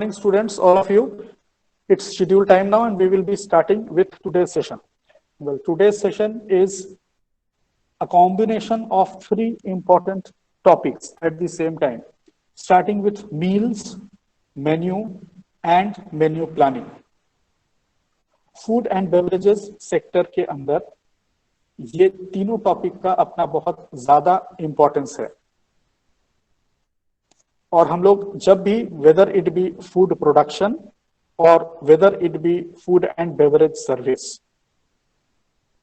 Morning students, all of you. It's schedule time now and we will be starting with today's session. Well, today's session is a combination of three important topics at the same time, starting with meals, menu and menu planning. Food and beverages sector के अंदर ये तीनों topic का अपना बहुत ज्यादा importance है और हम लोग जब भी whether it be food production और whether it be food and beverage service,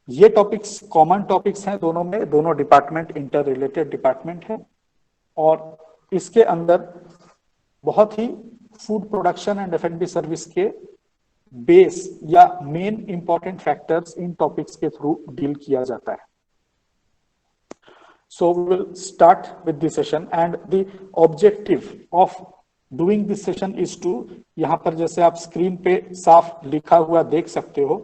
ये टॉपिक्स कॉमन टॉपिक्स हैं दोनों में, दोनों डिपार्टमेंट इंटर रिलेटेड डिपार्टमेंट है और इसके अंदर बहुत ही फूड प्रोडक्शन एंड एफ&बी सर्विस के बेस या main important factors in topics के थ्रू डील किया जाता है. So we will start with this session and the objective of doing this session is to, यहाँ पर जैसे आप स्क्रीन पे साफ लिखा हुआ देख सकते हो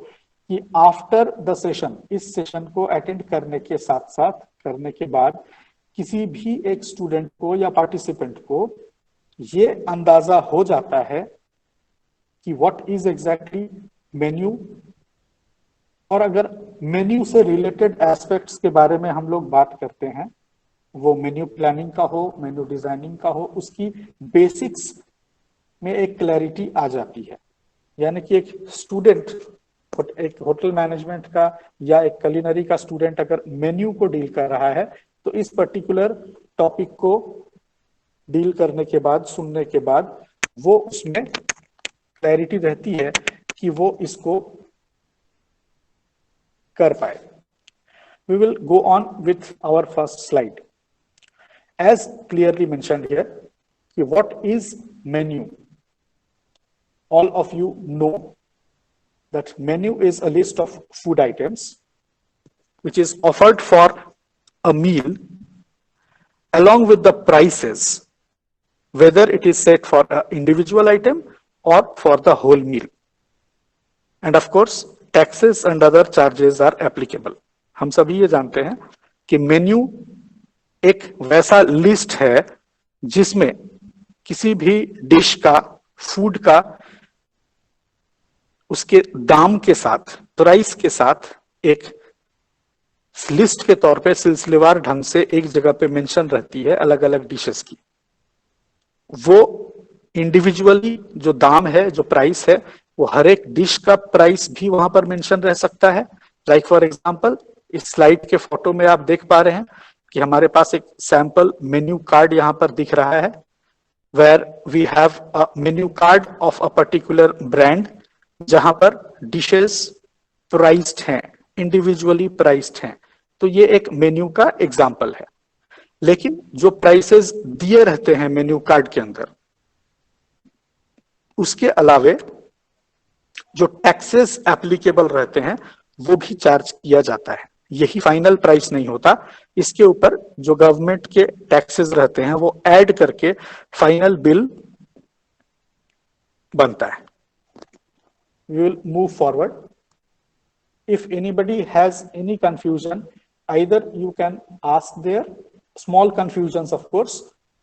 कि आफ्टर द सेशन, इस सेशन को अटेंड करने के साथ साथ करने के बाद किसी भी एक स्टूडेंट को या पार्टिसिपेंट को ये अंदाजा हो जाता है कि व्हाट इज एग्जैक्टली मेन्यू, और अगर मेन्यू से रिलेटेड एस्पेक्ट्स के बारे में हम लोग बात करते हैं, वो मेन्यू प्लानिंग का हो, मेन्यू डिजाइनिंग का हो, उसकी बेसिक्स में एक क्लैरिटी आ जाती है. यानी कि एक स्टूडेंट, एक होटल मैनेजमेंट का या एक कुलिनरी का स्टूडेंट अगर मेन्यू को डील कर रहा है तो इस पर्टिकुलर टॉपिक को डील करने के बाद, सुनने के बाद वो उसमें क्लैरिटी रहती है कि वो इसको कर पाए. We will go on with our first slide. As clearly mentioned here, what is menu? All of you know that menu is a list of food items which is offered for a meal along with the prices, whether it is set for an individual item or for the whole meal. And of course, taxes and other charges are applicable. हम सभी ये जानते हैं कि menu एक वैसा list है जिसमें किसी भी डिश का, फूड का, उसके दाम के साथ, प्राइस के साथ एक लिस्ट के तौर पे सिलसिलेवार ढंग से एक जगह पे मेंशन रहती है अलग अलग डिशेस की. वो इंडिविजुअली जो दाम है, जो प्राइस है, वो हर एक डिश का प्राइस भी वहां पर मेंशन रह सकता है. लाइक फॉर एग्जांपल, इस स्लाइड के फोटो में आप देख पा रहे हैं कि हमारे पास एक सैंपल मेन्यू कार्ड यहां पर दिख रहा है, where we have a menu card of a particular brand, जहां पर डिशेस प्राइस्ड हैं, इंडिविजुअली प्राइस्ड हैं. तो ये एक मेन्यू का एग्जांपल है. लेकिन जो प्राइसेस दिए रहते हैं मेन्यू कार्ड के अंदर, उसके अलावे जो टैक्सेस एप्लीकेबल रहते हैं वो भी चार्ज किया जाता है. यही फाइनल प्राइस नहीं होता, इसके ऊपर जो गवर्नमेंट के टैक्सेस रहते हैं वो ऐड करके फाइनल बिल बनता है. We will move forward. If anybody has any confusion, either you can ask there, small confusions of course,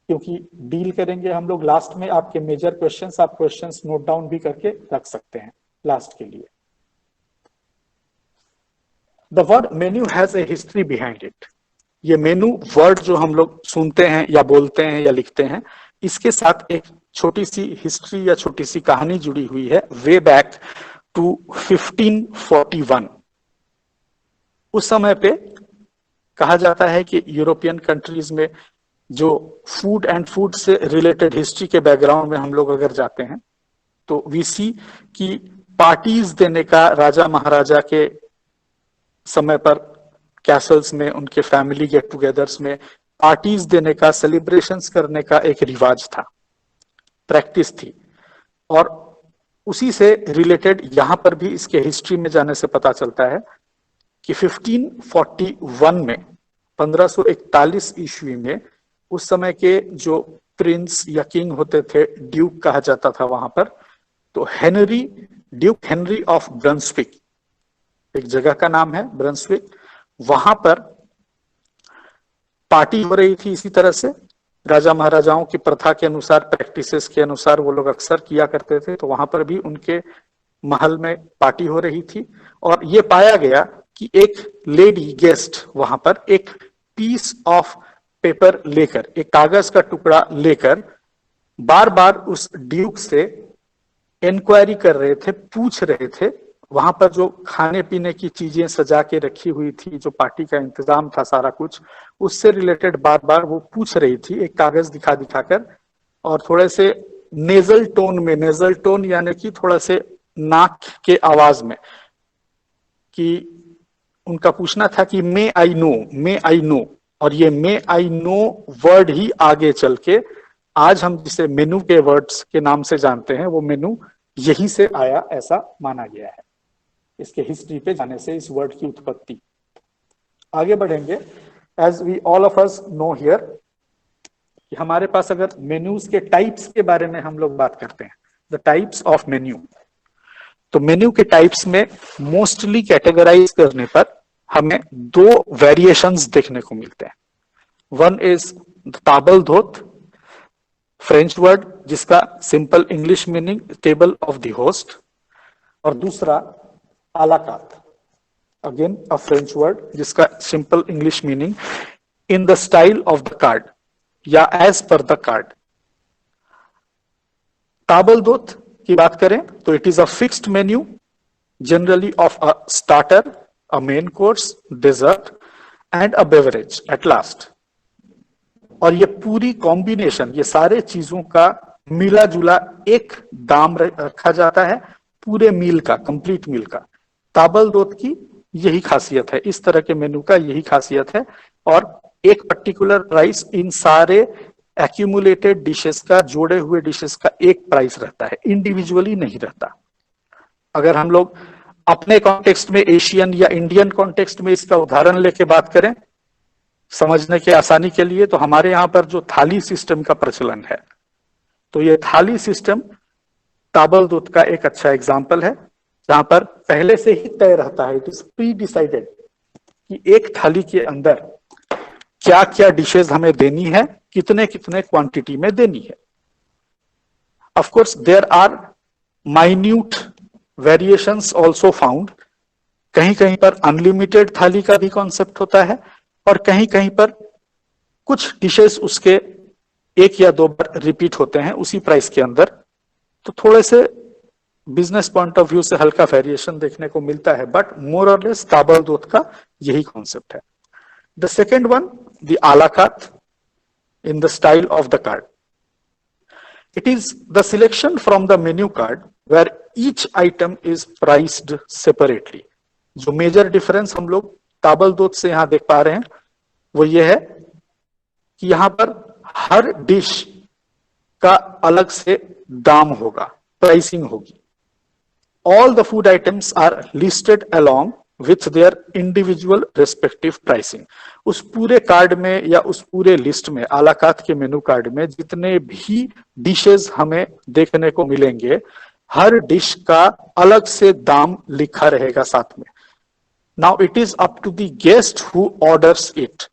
क्योंकि डील करेंगे हम लोग लास्ट में आपके मेजर क्वेश्चंस. आप क्वेश्चंस नोट डाउन भी करके रख सकते हैं लास्ट के लिए. The word menu has a history behind it. ये मेनू वर्ड जो हम लोग सुनते हैं या बोलते हैं या लिखते हैं, इसके साथ एक छोटी सी हिस्ट्री या छोटी सी कहानी जुड़ी हुई है. Way back to 1541. उस समय पे कहा जाता है कि यूरोपियन कंट्रीज में जो फूड एंड फूड से रिलेटेड हिस्ट्री के बैकग्राउंड में हम लोग अगर जाते हैं तो वी सी कि पार्टीज देने का राजा महाराजा के समय पर कैसल्स में, उनके फैमिली गेट टुगेदर्स में पार्टीज देने का, सेलिब्रेशंस करने का एक रिवाज था, प्रैक्टिस थी. और उसी से रिलेटेड यहां पर भी इसके हिस्ट्री में जाने से पता चलता है कि 1541 में, 1541 ईस्वी में, उस समय के जो प्रिंस या किंग होते थे, ड्यूक कहा जाता था वहां पर, तो Henry, Duke Henry of Brunswick, एक जगह का नाम है ब्रंसविक, वहां पर पार्टी हो रही थी इसी तरह से. राजा महाराजाओं की प्रथा के अनुसार, प्रैक्टिसेस के अनुसार वो लोग अक्सर किया करते थे। तो वहां पर भी उनके महल में पार्टी हो रही थी और ये पाया गया कि एक लेडी गेस्ट वहां पर एक पीस ऑफ पेपर लेकर, एक कागज का टुकड़ा लेकर बार बार उस ड्यूक से इंक्वायरी कर रहे थे, पूछ रहे थे। वहां पर जो खाने पीने की चीजें सजा के रखी हुई थी, जो पार्टी का इंतजाम था सारा कुछ, उससे रिलेटेड बार बार वो पूछ रही थी एक कागज दिखा दिखाकर, और थोड़े से नेजल टोन में, नेजल टोन यानी कि थोड़ा से नाक के आवाज में, कि उनका पूछना था कि मे I know, may I know. और ये मे आई नो वर्ड ही आगे चल के आज हम जिसे मेनू के वर्ड्स के नाम से जानते हैं, वो मेनू यहीं से आया, ऐसा माना गया है। इसके हिस्ट्री पे जाने से इस वर्ड की उत्पत्ति। आगे बढ़ेंगे। As we all of us know here, हमारे पास अगर मेन्यूज के टाइप्स के बारे में हम लोग बात करते हैं, द टाइप्स ऑफ मेन्यू, तो मेन्यू के टाइप्स में मोस्टली कैटेगराइज करने पर हमें दो वेरिएशंस देखने को मिलते हैं। वन इज ताबल धोत, फ्रेंच वर्ड जिसका simple English meaning table of the host, और दूसरा आलाकात, अगेन अ फ्रेंच वर्ड जिसका simple English meaning in the style of the card या एज पर द कार्ड। ताबल दोत की बात करें तो it is a fixed menu generally of a starter, a main course, dessert and a beverage at last. और ये पूरी combination, ये सारे चीजों का मिला जुला एक दाम रखा जाता है, पूरे मील का, कंप्लीट मील का। ताबल दोत की यही खासियत है, इस तरह के मेनू का यही खासियत है। और एक पर्टिकुलर प्राइस इन सारे एक्यूमुलेटेड डिशेस का, जोड़े हुए डिशेस का एक प्राइस रहता है, इंडिविजुअली नहीं रहता। अगर हम लोग अपने कॉन्टेक्स्ट में, एशियन या इंडियन कॉन्टेक्स्ट में इसका उदाहरण लेके बात करें समझने के आसानी के लिए, तो हमारे यहां पर जो थाली सिस्टम का प्रचलन है, तो ये थाली सिस्टम ताबल दूत का एक अच्छा एग्जाम्पल है, जहां पर पहले से ही तय रहता है, इट इज प्री डिसाइडेड कि एक थाली के अंदर क्या क्या डिशेज हमें देनी है, कितने कितने क्वांटिटी में देनी है। Of course there are minute variations also found. कहीं कहीं पर अनलिमिटेड थाली का भी कॉन्सेप्ट होता है, और कहीं कहीं पर कुछ डिशेस उसके एक या दो बार रिपीट होते हैं उसी प्राइस के अंदर। तो थोड़े से बिजनेस पॉइंट ऑफ व्यू से हल्का वेरिएशन देखने को मिलता है, बट मोर और लेस ताबल दूत का यही कॉन्सेप्ट है। The second one, the a la carte in the style of the card. It is the selection from the menu card where each item is priced separately. जो मेजर डिफरेंस हम लोग ताबल दूत से यहां देख पा रहे हैं वो ये है कि यहां पर हर डिश का अलग से दाम होगा, प्राइसिंग होगी। All the food items are listed along with their individual respective pricing. उस पूरे कार्ड में या उस पूरे लिस्ट में, आलाकात के मेनू कार्ड में जितने भी डिशेस हमें देखने को मिलेंगे, हर डिश का अलग से दाम लिखा रहेगा साथ में। Now it is up to the guest who orders it.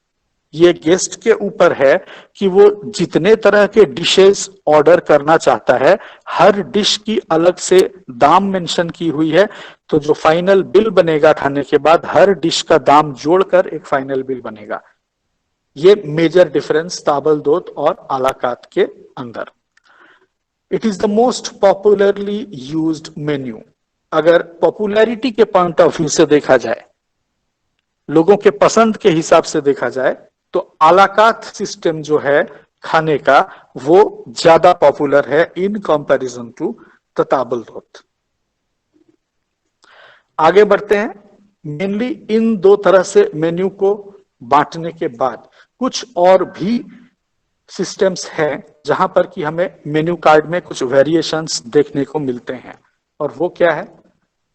ये गेस्ट के ऊपर है कि वो जितने तरह के डिशेस ऑर्डर करना चाहता है, हर डिश की अलग से दाम मेंशन की हुई है। तो जो फाइनल बिल बनेगा खाने के बाद, हर डिश का दाम जोड़कर एक फाइनल बिल बनेगा। ये मेजर डिफरेंस ताबल दोत और आलाकात के अंदर। It is the most popularly used menu. अगर पॉपुलैरिटी के पॉइंट ऑफ व्यू से देखा जाए, लोगों के पसंद के हिसाब से देखा जाए, तो आलाकात सिस्टम जो है खाने का, वो ज्यादा पॉपुलर है इन कंपैरिजन टू द ताबल दोत। आगे बढ़ते हैं। मेनली इन दो तरह से मेन्यू को बांटने के बाद कुछ और भी सिस्टम्स हैं जहां पर कि हमें मेन्यू कार्ड में कुछ वेरिएशंस देखने को मिलते हैं, और वो क्या है?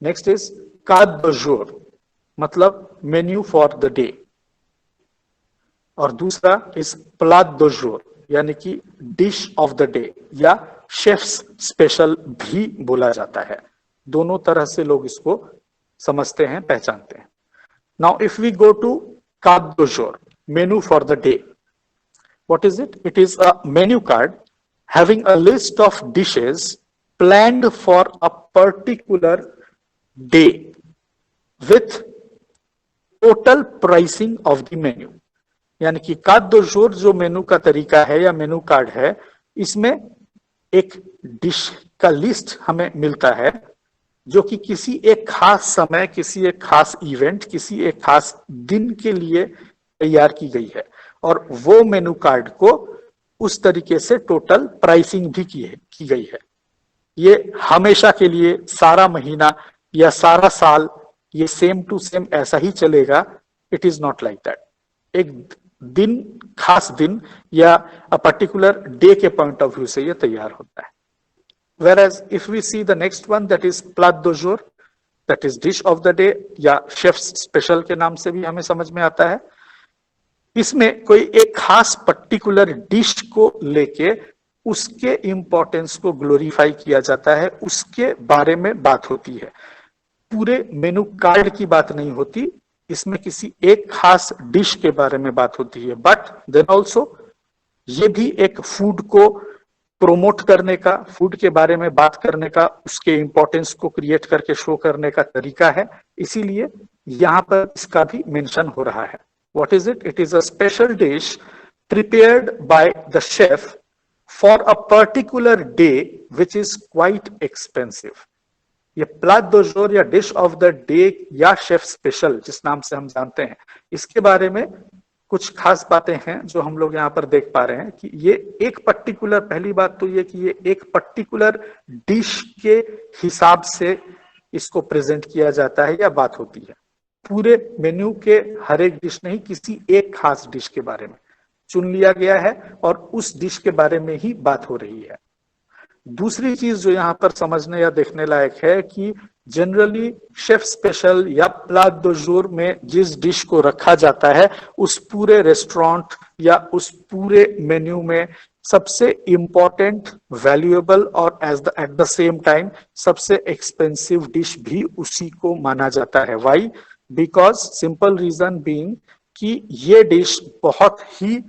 नेक्स्ट इज कार्ड द जोर, मतलब मेन्यू फॉर द डे, और दूसरा इज प्लाट द जोर, यानी कि डिश ऑफ द डे या शेफ्स स्पेशल भी बोला जाता है। दोनों तरह से लोग इसको समझते हैं, पहचानते हैं। Now if we go to carte du jour, menu for the day, What is it? It is a menu card having a list of dishes planned for a particular day with total pricing of the menu. यानी कि कादोजोर जो मेनू का तरीका है या menu card है, इसमें एक डिश का लिस्ट हमें मिलता है जो कि किसी एक खास समय, किसी एक खास इवेंट, किसी एक खास दिन के लिए तैयार की गई है और वो मेनू कार्ड को उस तरीके से टोटल प्राइसिंग भी की गई है। ये हमेशा के लिए, सारा महीना या सारा साल ये सेम टू सेम ऐसा ही चलेगा? It is not like that. एक दिन, खास दिन या अ पर्टिकुलर डे के पॉइंट ऑफ व्यू से ये तैयार होता है। Whereas if we see the next one, that is plat du jour, that is dish of the day या शेफ्स स्पेशल के नाम से भी हमें समझ में आता है। इसमें कोई एक खास पर्टिकुलर डिश को लेके उसके इंपॉर्टेंस को ग्लोरीफाई किया जाता है, उसके बारे में बात होती है। पूरे मेनू कार्ड की बात नहीं होती, इसमें किसी एक खास डिश के बारे में बात होती है। बट देन ऑल्सो ये भी एक फूड को प्रोमोट करने का, फूड के बारे में बात करने का, उसके इंपॉर्टेंस को क्रिएट करके शो करने का तरीका है, इसीलिए यहां पर इसका भी मेंशन हो रहा है। What is it? It is a special dish prepared by the chef for a particular day which is quite expensive. ये प्लाट दो जोर या डिश ऑफ द डे या शेफ स्पेशल जिस नाम से हम जानते हैं, इसके बारे में कुछ खास बातें हैं जो हम लोग यहाँ पर देख पा रहे हैं कि ये एक पर्टिकुलर, पहली बात तो ये कि ये एक पर्टिकुलर डिश के हिसाब से इसको प्रेजेंट किया जाता है या बात होती है। पूरे मेन्यू के हर एक डिश नहीं, किसी एक खास डिश के बारे में चुन लिया गया है और उस डिश के बारे में ही बात हो रही है। दूसरी चीज जो यहाँ पर समझने या देखने लायक है कि जनरली शेफ स्पेशल या प्लाट दो जोर में जिस डिश को रखा जाता है, उस पूरे रेस्टोरेंट या उस पूरे मेन्यू में सबसे इंपॉर्टेंट, वैल्यूएबल और एट द सेम टाइम सबसे एक्सपेंसिव डिश भी उसी को माना जाता है। Why? Because simple reason being कि ये डिश बहुत ही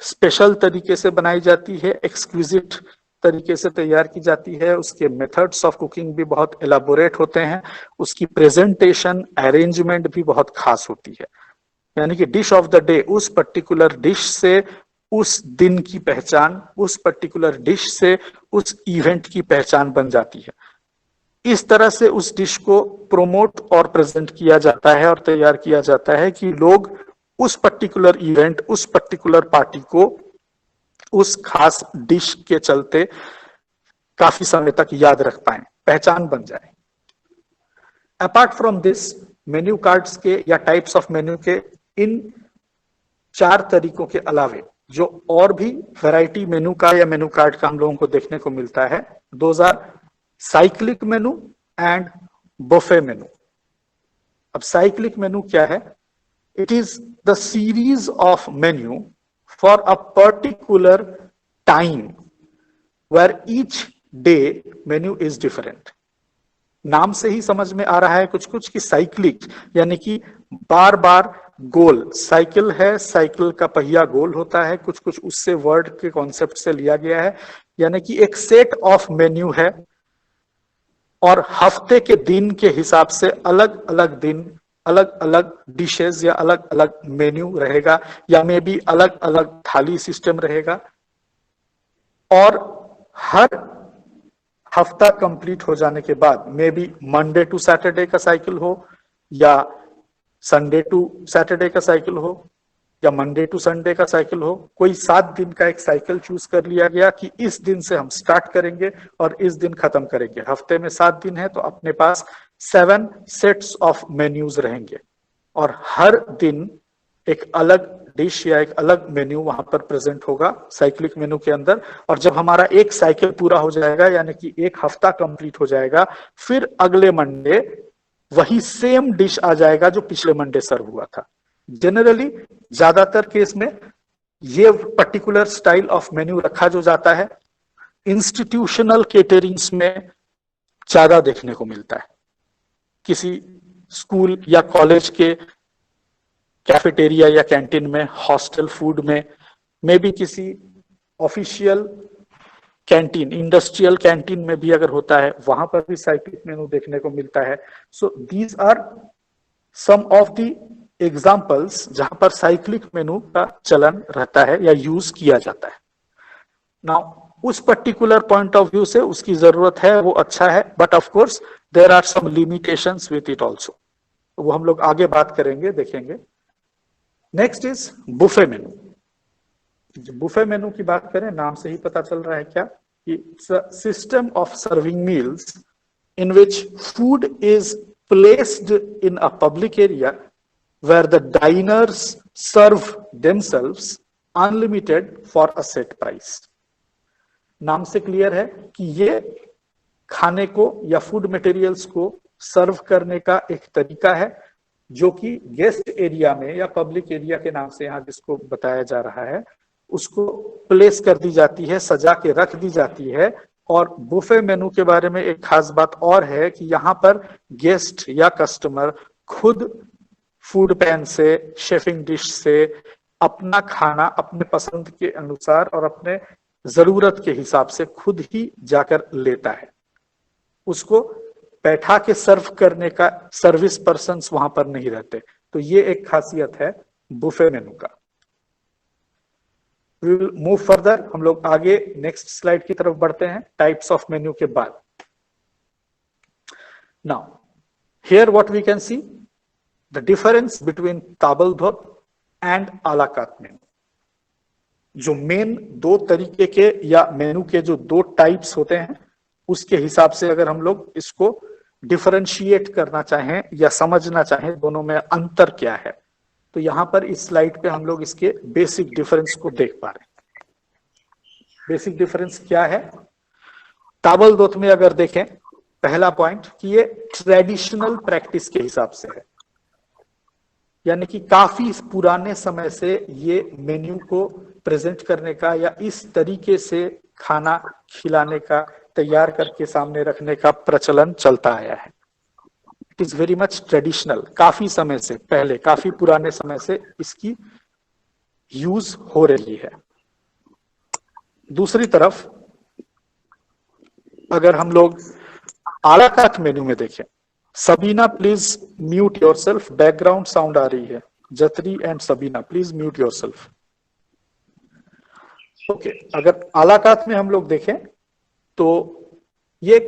स्पेशल तरीके से बनाई जाती है, एक्सक्लूसिव तरीके से तैयार की जाती है, उसके मेथड्स ऑफ कुकिंग भी बहुत एलाबोरेट होते हैं, उसकी प्रेजेंटेशन, अरेंजमेंट भी बहुत खास होती है। यानी कि डिश ऑफ द डे, उस पर्टिकुलर डिश से उस दिन की पहचान, उस पर्टिकुलर डिश से उस इवेंट की पहचान बन जाती है। इस तरह से उस डिश को प्रोमोट और प्रेजेंट किया जाता है और तैयार किया जाता है कि लोग उस पर्टिकुलर इवेंट, उस पर्टिकुलर पार्टी को उस खास डिश के चलते काफी समय तक याद रख पाए, पहचान बन जाए। Apart from this, menu cards के या टाइप्स ऑफ मेन्यू के इन 4 तरीकों के अलावे जो और भी वैरायटी मेन्यू का या मेन्यू कार्ड का हम लोगों को देखने को मिलता है, those are cyclic menu and buffet menu. अब साइक्लिक मेनू क्या है? It is the series of menu for a particular time where each day menu is different। नाम से ही समझ में आ रहा है कुछ कुछ कि साइक्लिक यानी कि बार बार गोल, साइकिल है, साइकिल का पहिया गोल होता है, कुछ कुछ उससे वर्ड के कॉन्सेप्ट से लिया गया है। यानी कि एक सेट ऑफ मेन्यू है और हफ्ते के दिन के हिसाब से अलग अलग दिन, अलग अलग डिशेस या अलग अलग मेन्यू रहेगा या मे बी अलग अलग थाली सिस्टम रहेगा। और हर हफ्ता कंप्लीट हो जाने के बाद maybe Monday to Saturday का साइकिल हो या संडे टू सैटरडे का साइकिल हो या मंडे टू संडे का साइकिल हो, कोई 7 दिन का एक साइकिल चूज कर लिया गया कि इस दिन से हम स्टार्ट करेंगे और इस दिन खत्म करेंगे। हफ्ते में 7 दिन है तो अपने पास 7 सेट्स ऑफ मेन्यूज रहेंगे और हर दिन एक अलग डिश या एक अलग मेन्यू वहां पर प्रेजेंट होगा साइक्लिक मेन्यू के अंदर। और जब हमारा एक साइकिल पूरा हो जाएगा यानी कि एक हफ्ता कंप्लीट हो जाएगा, फिर अगले मंडे वही सेम डिश आ जाएगा जो पिछले मंडे सर्व हुआ था। जनरली ज्यादातर केस में ये पर्टिकुलर स्टाइल ऑफ मेन्यू रखा जो जाता है इंस्टीट्यूशनल केटरिंग्स में ज्यादा देखने को मिलता है। किसी स्कूल या कॉलेज के कैफेटेरिया या कैंटीन में, हॉस्टल फूड में मे बी किसी ऑफिशियल कैंटीन, इंडस्ट्रियल कैंटीन में भी अगर होता है, वहां पर भी साइक्लिक मेनू देखने को मिलता है। So these are some of the examples जहां पर साइक्लिक मेनू का चलन रहता है या यूज किया जाता है। नाउ उस पर्टिकुलर पॉइंट ऑफ व्यू से उसकी जरूरत है, वो अच्छा है, but of course there are some limitations with it also, वो हम लोग आगे बात करेंगे, देखेंगे। Next is buffet menu. Buffet menu की बात करें, नाम से ही पता चल रहा है क्या, it's a system of serving meals in which food is placed in a public area where the diners serve themselves unlimited for a set price। नाम से क्लियर है कि ये खाने को या फूड मटेरियल्स को सर्व करने का एक तरीका है जो कि गेस्ट एरिया में या पब्लिक एरिया के नाम से यहाँ जिसको बताया जा रहा है उसको प्लेस कर दी जाती है, सजा के रख दी जाती है। और बुफे मेनू के बारे में एक खास बात और है कि यहाँ पर गेस्ट या कस्टमर खुद फूड पैन से, शेफिंग डिश से अपना खाना अपने पसंद के अनुसार और अपने जरूरत के हिसाब से खुद ही जाकर लेता है। उसको बैठा के सर्व करने का सर्विस पर्सन्स वहां पर नहीं रहते। तो ये एक खासियत है बुफे मेनू का। We will move further, हम लोग आगे नेक्स्ट स्लाइड की तरफ बढ़ते हैं टाइप्स ऑफ मेन्यू के बाद। Now, here what we can see, the difference between table d'hote and a la carte menu. जो मेन दो तरीके के या मेनू के जो दो टाइप्स होते हैं उसके हिसाब से अगर हम लोग इसको डिफरेंशिएट करना चाहें या समझना चाहें दोनों में अंतर क्या है, तो यहां पर इस स्लाइड पे हम लोग इसके बेसिक डिफरेंस को देख पा रहे हैं। बेसिक डिफरेंस क्या है? ताबल दोत में अगर देखें, पहला पॉइंट कि ये ट्रेडिशनल प्रैक्टिस के हिसाब से है, यानी कि काफी पुराने समय से ये मेन्यू को प्रेजेंट करने का या इस तरीके से खाना खिलाने का, तैयार करके सामने रखने का प्रचलन चलता आया है। It is very much traditional, काफी समय से पहले, काफी पुराने समय से इसकी यूज हो रही है। दूसरी तरफ अगर हम लोग आ ला कार्ट मेन्यू में देखें, Sabina please mute yourself, background sound आ रही है। जत्री and Sabina please mute yourself. Okay, अगर आ ला कार्ट में हम लोग देखें तो ये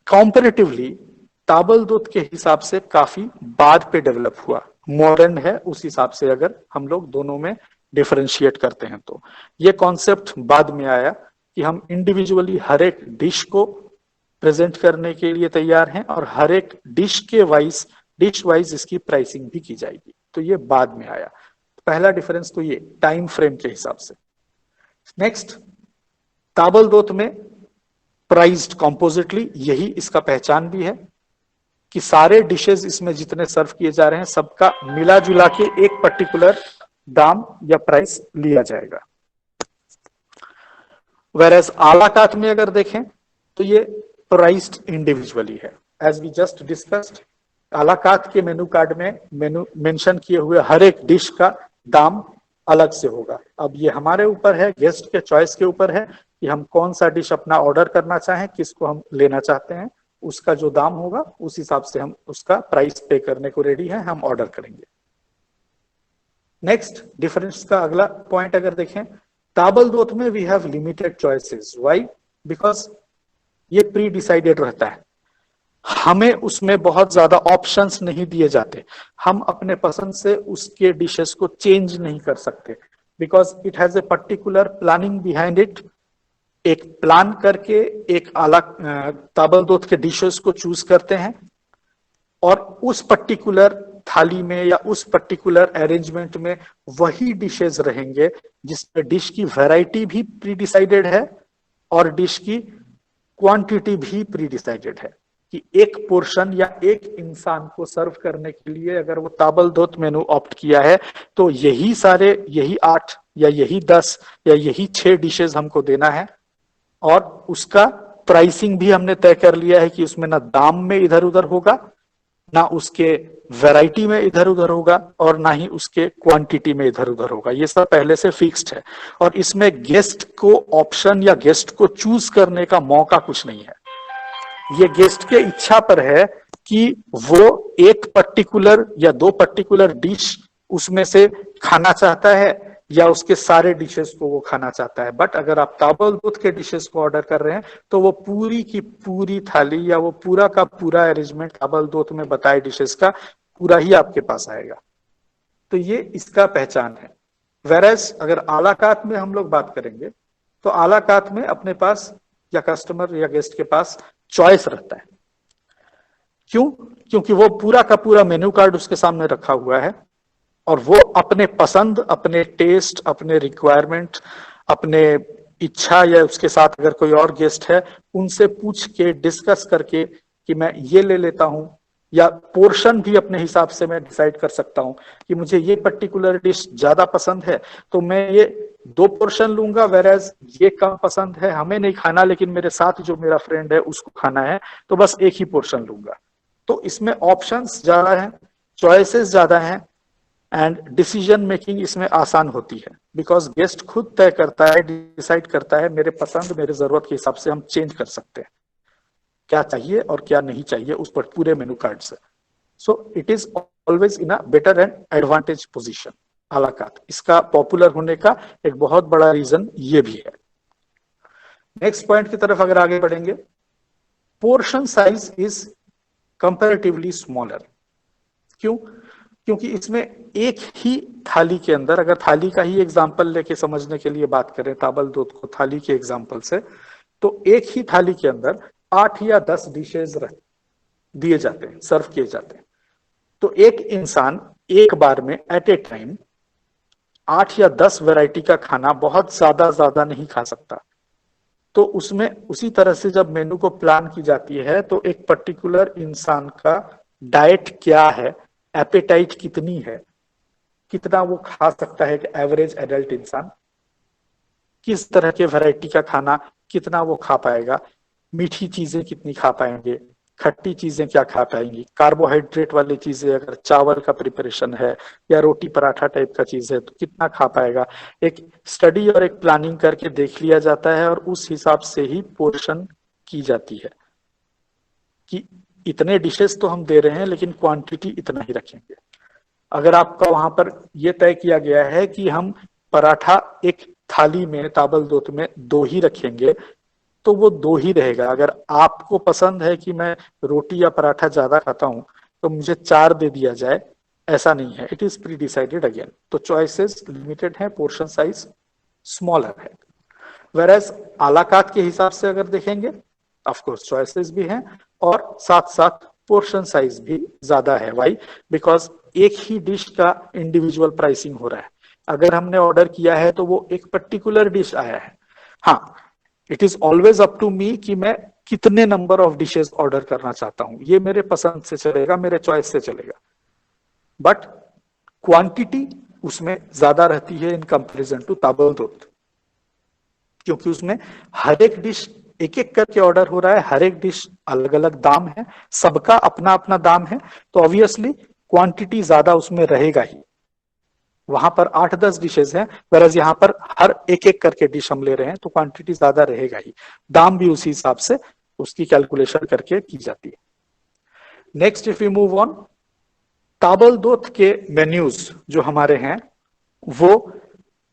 कॉम्पैरेटिवली ताबल दोत के हिसाब से काफी बाद पे डेवलप हुआ, मॉडर्न है उस हिसाब से अगर हम लोग दोनों में डिफरेंशिएट करते हैं। तो ये कॉन्सेप्ट बाद में आया कि हम इंडिविजुअली हर एक डिश को प्रेजेंट करने के लिए तैयार हैं और हर एक डिश वाइज इसकी प्राइसिंग भी की जाएगी। तो ये बाद में आया। पहला डिफरेंस तो ये टाइम फ्रेम के हिसाब से। नेक्स्ट, ताबल दोत में प्राइस्ड कॉम्पोजिटली, यही इसका पहचान भी है कि सारे डिशेस इसमें जितने सर्व किए जा रहे हैं सबका मिला जुला के एक पर्टिकुलर दाम या प्राइस लिया जाएगा। वेरएज आ ला कार्ट में अगर देखें तो ये प्राइस्ड इंडिविजुअली है। As we just discussed, a la carte के मेनू कार्ड में मेनू मेंशन किए हुए हर एक डिश का दाम अलग से होगा। अब ये हमारे ऊपर है, गेस्ट के चॉइस के ऊपर है कि हम कौन सा डिश अपना ऑर्डर करना चाहें, किसको हम लेना चाहते हैं। उसका जो दाम होगा उस हिसाब से हम उसका प्राइस पे करने को रेडी है, हम ऑर्डर करेंगे। नेक्स्ट डिफरेंस का अगला पॉइंट अगर देखें, ताबल दोत में we have limited choices. Why? Because ये प्री डिसाइडेड रहता है, हमें उसमें बहुत ज्यादा ऑप्शंस नहीं दिए जाते, हम अपने पसंद से उसके डिशेस को चेंज नहीं कर सकते, because it has a particular planning behind it. एक प्लान करके एक अलग ताबल दोत के डिशेस को चूज करते हैं और उस पर्टिकुलर थाली में या उस पर्टिकुलर अरेंजमेंट में वही डिशेस रहेंगे जिसमें डिश की वैरायटी भी प्री डिसाइडेड है और डिश की क्वांटिटी भी प्री डिसाइडेड है कि एक पोर्शन या एक इंसान को सर्व करने के लिए अगर वो ताबल दोत मेनू ऑप्ट किया है तो यही 8 या यही 10 या यही 6 डिशेस हमको देना है। और उसका प्राइसिंग भी हमने तय कर लिया है कि उसमें ना दाम में इधर उधर होगा, ना उसके वैरायटी में इधर उधर होगा और ना ही उसके क्वांटिटी में इधर उधर होगा। ये सब पहले से फिक्स्ड है और इसमें गेस्ट को ऑप्शन या गेस्ट को चूज करने का मौका कुछ नहीं है। ये गेस्ट के इच्छा पर है कि वो एक पर्टिकुलर या दो पर्टिकुलर डिश उसमें से खाना चाहता है या उसके सारे डिशेस को वो खाना चाहता है। बट अगर आप ताबल दूध के डिशेस को ऑर्डर कर रहे हैं तो वो पूरी की पूरी थाली या वो पूरा का पूरा अरेंजमेंट ताबल दूध में बताए डिशेस का पूरा ही आपके पास आएगा। तो ये इसका पहचान है। वेरएज अगर आलाकात में हम लोग बात करेंगे तो आलाकात में अपने पास या कस्टमर या गेस्ट के पास चॉइस रहता है। क्यों? क्योंकि वो पूरा का पूरा मेन्यू कार्ड उसके सामने रखा हुआ है और वो अपने पसंद, अपने टेस्ट, अपने रिक्वायरमेंट, अपने इच्छा या उसके साथ अगर कोई और गेस्ट है उनसे पूछ के डिस्कस करके कि मैं ये ले लेता हूं, या पोर्शन भी अपने हिसाब से मैं डिसाइड कर सकता हूं कि मुझे ये पर्टिकुलर डिश ज्यादा पसंद है तो मैं ये 2 पोर्शन लूंगा, वेरएज ये कम पसंद है, हमें नहीं खाना लेकिन मेरे साथ जो मेरा फ्रेंड है उसको खाना है तो बस एक ही पोर्शन लूंगा। तो इसमें ऑप्शंस ज्यादा हैं, चॉइसेस ज्यादा हैं एंड डिसीजन मेकिंग इसमें आसान होती है बिकॉज गेस्ट खुद तय करता है, डिसाइड करता है मेरे पसंद मेरे जरूरत के हिसाब से हम चेंज कर सकते हैं क्या चाहिए और क्या नहीं चाहिए उस पर पूरे मेनू कार्ड से। So it is always in a better and advantage position a la carte. इसका पॉपुलर होने का एक बहुत बड़ा रीजन ये भी है। नेक्स्ट पॉइंट की तरफ अगर आगे बढ़ेंगे, portion size is comparatively smaller. क्यों? क्योंकि इसमें एक ही थाली के अंदर, अगर थाली का ही एग्जांपल लेके समझने के लिए बात करें ताबल दूध को थाली के एग्जांपल से, तो एक ही थाली के अंदर 8 या 10 डिशेज दिए जाते हैं, सर्व किए जाते हैं। तो एक इंसान एक बार में एट ए टाइम 8 या 10 वैरायटी का खाना बहुत ज्यादा नहीं खा सकता। तो उसमें उसी तरह से जब मेनू को प्लान की जाती है तो एक पर्टिकुलर इंसान का डाइट क्या है, एपेटाइट कितनी है, कितना वो खा सकता है, एवरेज एडल्ट इंसान किस तरह के वैरायटी का खाना कितना वो खा पाएगा, मीठी चीजें कितनी खा पाएंगे, खट्टी चीजें क्या खा पाएंगी, कार्बोहाइड्रेट वाली चीजें अगर चावल का प्रिपरेशन है या रोटी पराठा टाइप का चीज है तो कितना खा पाएगा। एक स्टडी और एक प्लानिंग करके देख लिया जाता है और उस हिसाब से ही पोर्शन की जाती है कि इतने डिशेस तो हम दे रहे हैं लेकिन क्वांटिटी इतना ही रखेंगे। अगर आपका वहां पर यह तय किया गया है कि हम पराठा एक थाली में ताबल दूध में 2 ही रखेंगे तो वो 2 ही रहेगा। अगर आपको पसंद है कि मैं रोटी या पराठा ज्यादा खाता हूं तो मुझे 4 दे दिया जाए, ऐसा नहीं है। It is pre decided again. तो चॉइसेस लिमिटेड है, पोर्शन साइज स्मॉलर है। वेरएज आलाकात के हिसाब से अगर देखेंगे ऑफ कोर्स चॉइसेस भी हैं और साथ साथ पोर्शन साइज भी ज्यादा है। वाई? बिकॉज एक ही डिश का इंडिविजुअल प्राइसिंग हो रहा है। अगर हमने ऑर्डर किया है तो वो एक पर्टिकुलर डिश आया है। हाँ, it is always up to me कि मैं कितने नंबर ऑफ डिशेस ऑर्डर करना चाहता हूं, ये मेरे पसंद से चलेगा, मेरे चॉइस से चलेगा। बट क्वांटिटी उसमें ज्यादा रहती है इन कंपैरिजन टू ताबल दूध, क्योंकि उसमें हर एक डिश एक एक करके ऑर्डर हो रहा है, हर एक डिश अलग अलग दाम है, सबका अपना अपना दाम है, तो ऑब्वियसली क्वांटिटी ज्यादा उसमें रहेगा ही। वहां पर 8-10 डिशेज हैं, वरस यहाँ पर हर एक एक करके डिश हम ले रहे हैं तो क्वांटिटी ज्यादा रहेगा ही, दाम भी उसी हिसाब से उसकी कैलकुलेशन करके की जाती है। Next if you move on, table d'hote के मेन्यूज जो हमारे हैं वो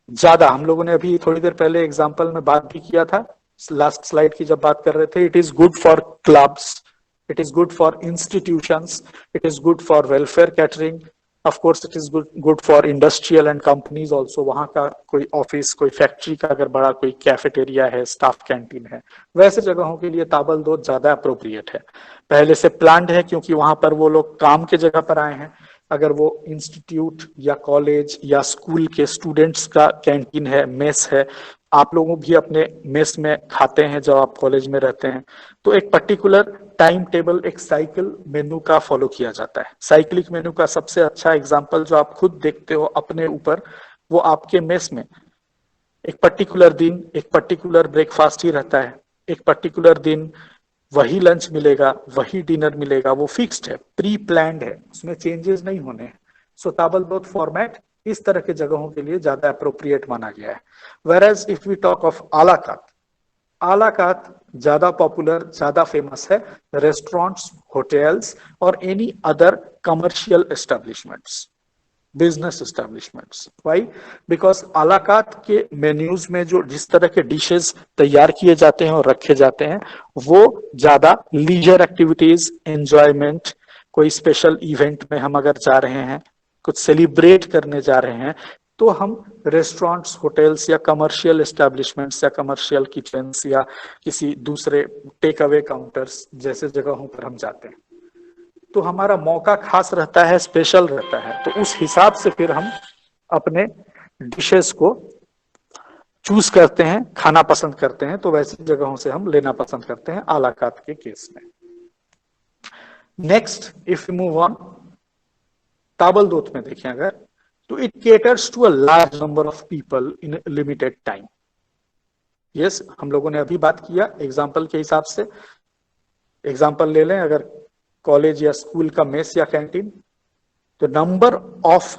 ज्यादा, हम लोगों ने अभी थोड़ी देर पहले एग्जांपल में बात भी किया था, लास्ट स्लाइड की जब बात कर रहे थे, it is good for clubs, it is good for institutions, it is good for welfare catering, of course it is good for industrial and companies also. वहां का कोई ऑफिस, कोई फैक्ट्री का अगर बड़ा कोई कैफेटेरिया है, स्टाफ कैंटीन है, वैसे जगहों के लिए ताबल दूध ज्यादा अप्रोप्रिएट है, पहले से प्लान्ड है, क्योंकि वहां पर वो लोग काम के जगह पर आए हैं। अगर वो इंस्टीट्यूट या कॉलेज या स्कूल के स्टूडेंट्स का कैंटीन है, मेस है, आप लोगों भी अपने मेस में खाते हैं जब आप कॉलेज में रहते हैं, तो एक पर्टिकुलर टाइम टेबल, एक साइकिल मेनू का फॉलो किया जाता है। साइक्लिक मेनू का सबसे अच्छा एग्जांपल जो आप खुद देखते हो अपने ऊपर, वो आपके मेस में एक पर्टिकुलर दिन एक पर्टिकुलर ब्रेकफास्ट ही रहता है, एक पर्टिकुलर दिन वही लंच मिलेगा, वही डिनर मिलेगा, वो फिक्स्ड है, प्री प्लान्ड है, उसमें चेंजेस नहीं होने हैं। सो ताबलदोत फॉर्मेट इस तरह के जगहों के लिए ज्यादा अप्रोप्रिएट माना गया है। Whereas if we talk of a la carte, a la carte ज्यादा पॉपुलर, ज्यादा फेमस है रेस्टोरेंट्स, होटल्स और any other commercial establishments, business establishments. Why? Because a la carte के मेन्यूज में जो जिस तरह के डिशेस तैयार किए जाते हैं और रखे जाते हैं वो ज्यादा लीजर एक्टिविटीज, एंजॉयमेंट, कोई स्पेशल इवेंट में हम अगर जा रहे हैं, कुछ सेलिब्रेट करने जा रहे हैं, तो हम रेस्टोरेंट्स, होटल्स या कमर्शियल एस्टेब्लिशमेंट्स या कमर्शियल किचन्स या किसी दूसरे टेक अवे काउंटर्स जैसे जगहों पर हम जाते हैं। तो हमारा मौका खास रहता है, स्पेशल रहता है, तो उस हिसाब से फिर हम अपने डिशेस को चूज करते हैं, खाना पसंद करते हैं, तो वैसी जगहों से हम लेना पसंद करते हैं आलाकात के केस में। Next if you move on, table d'hote में देखें अगर, तो it caters to a large number of people in limited time. Yes, हम लोगों ने अभी बात किया एग्जाम्पल के हिसाब से। एग्जाम्पल ले लें अगर कॉलेज या स्कूल का मेस या कैंटीन, तो नंबर ऑफ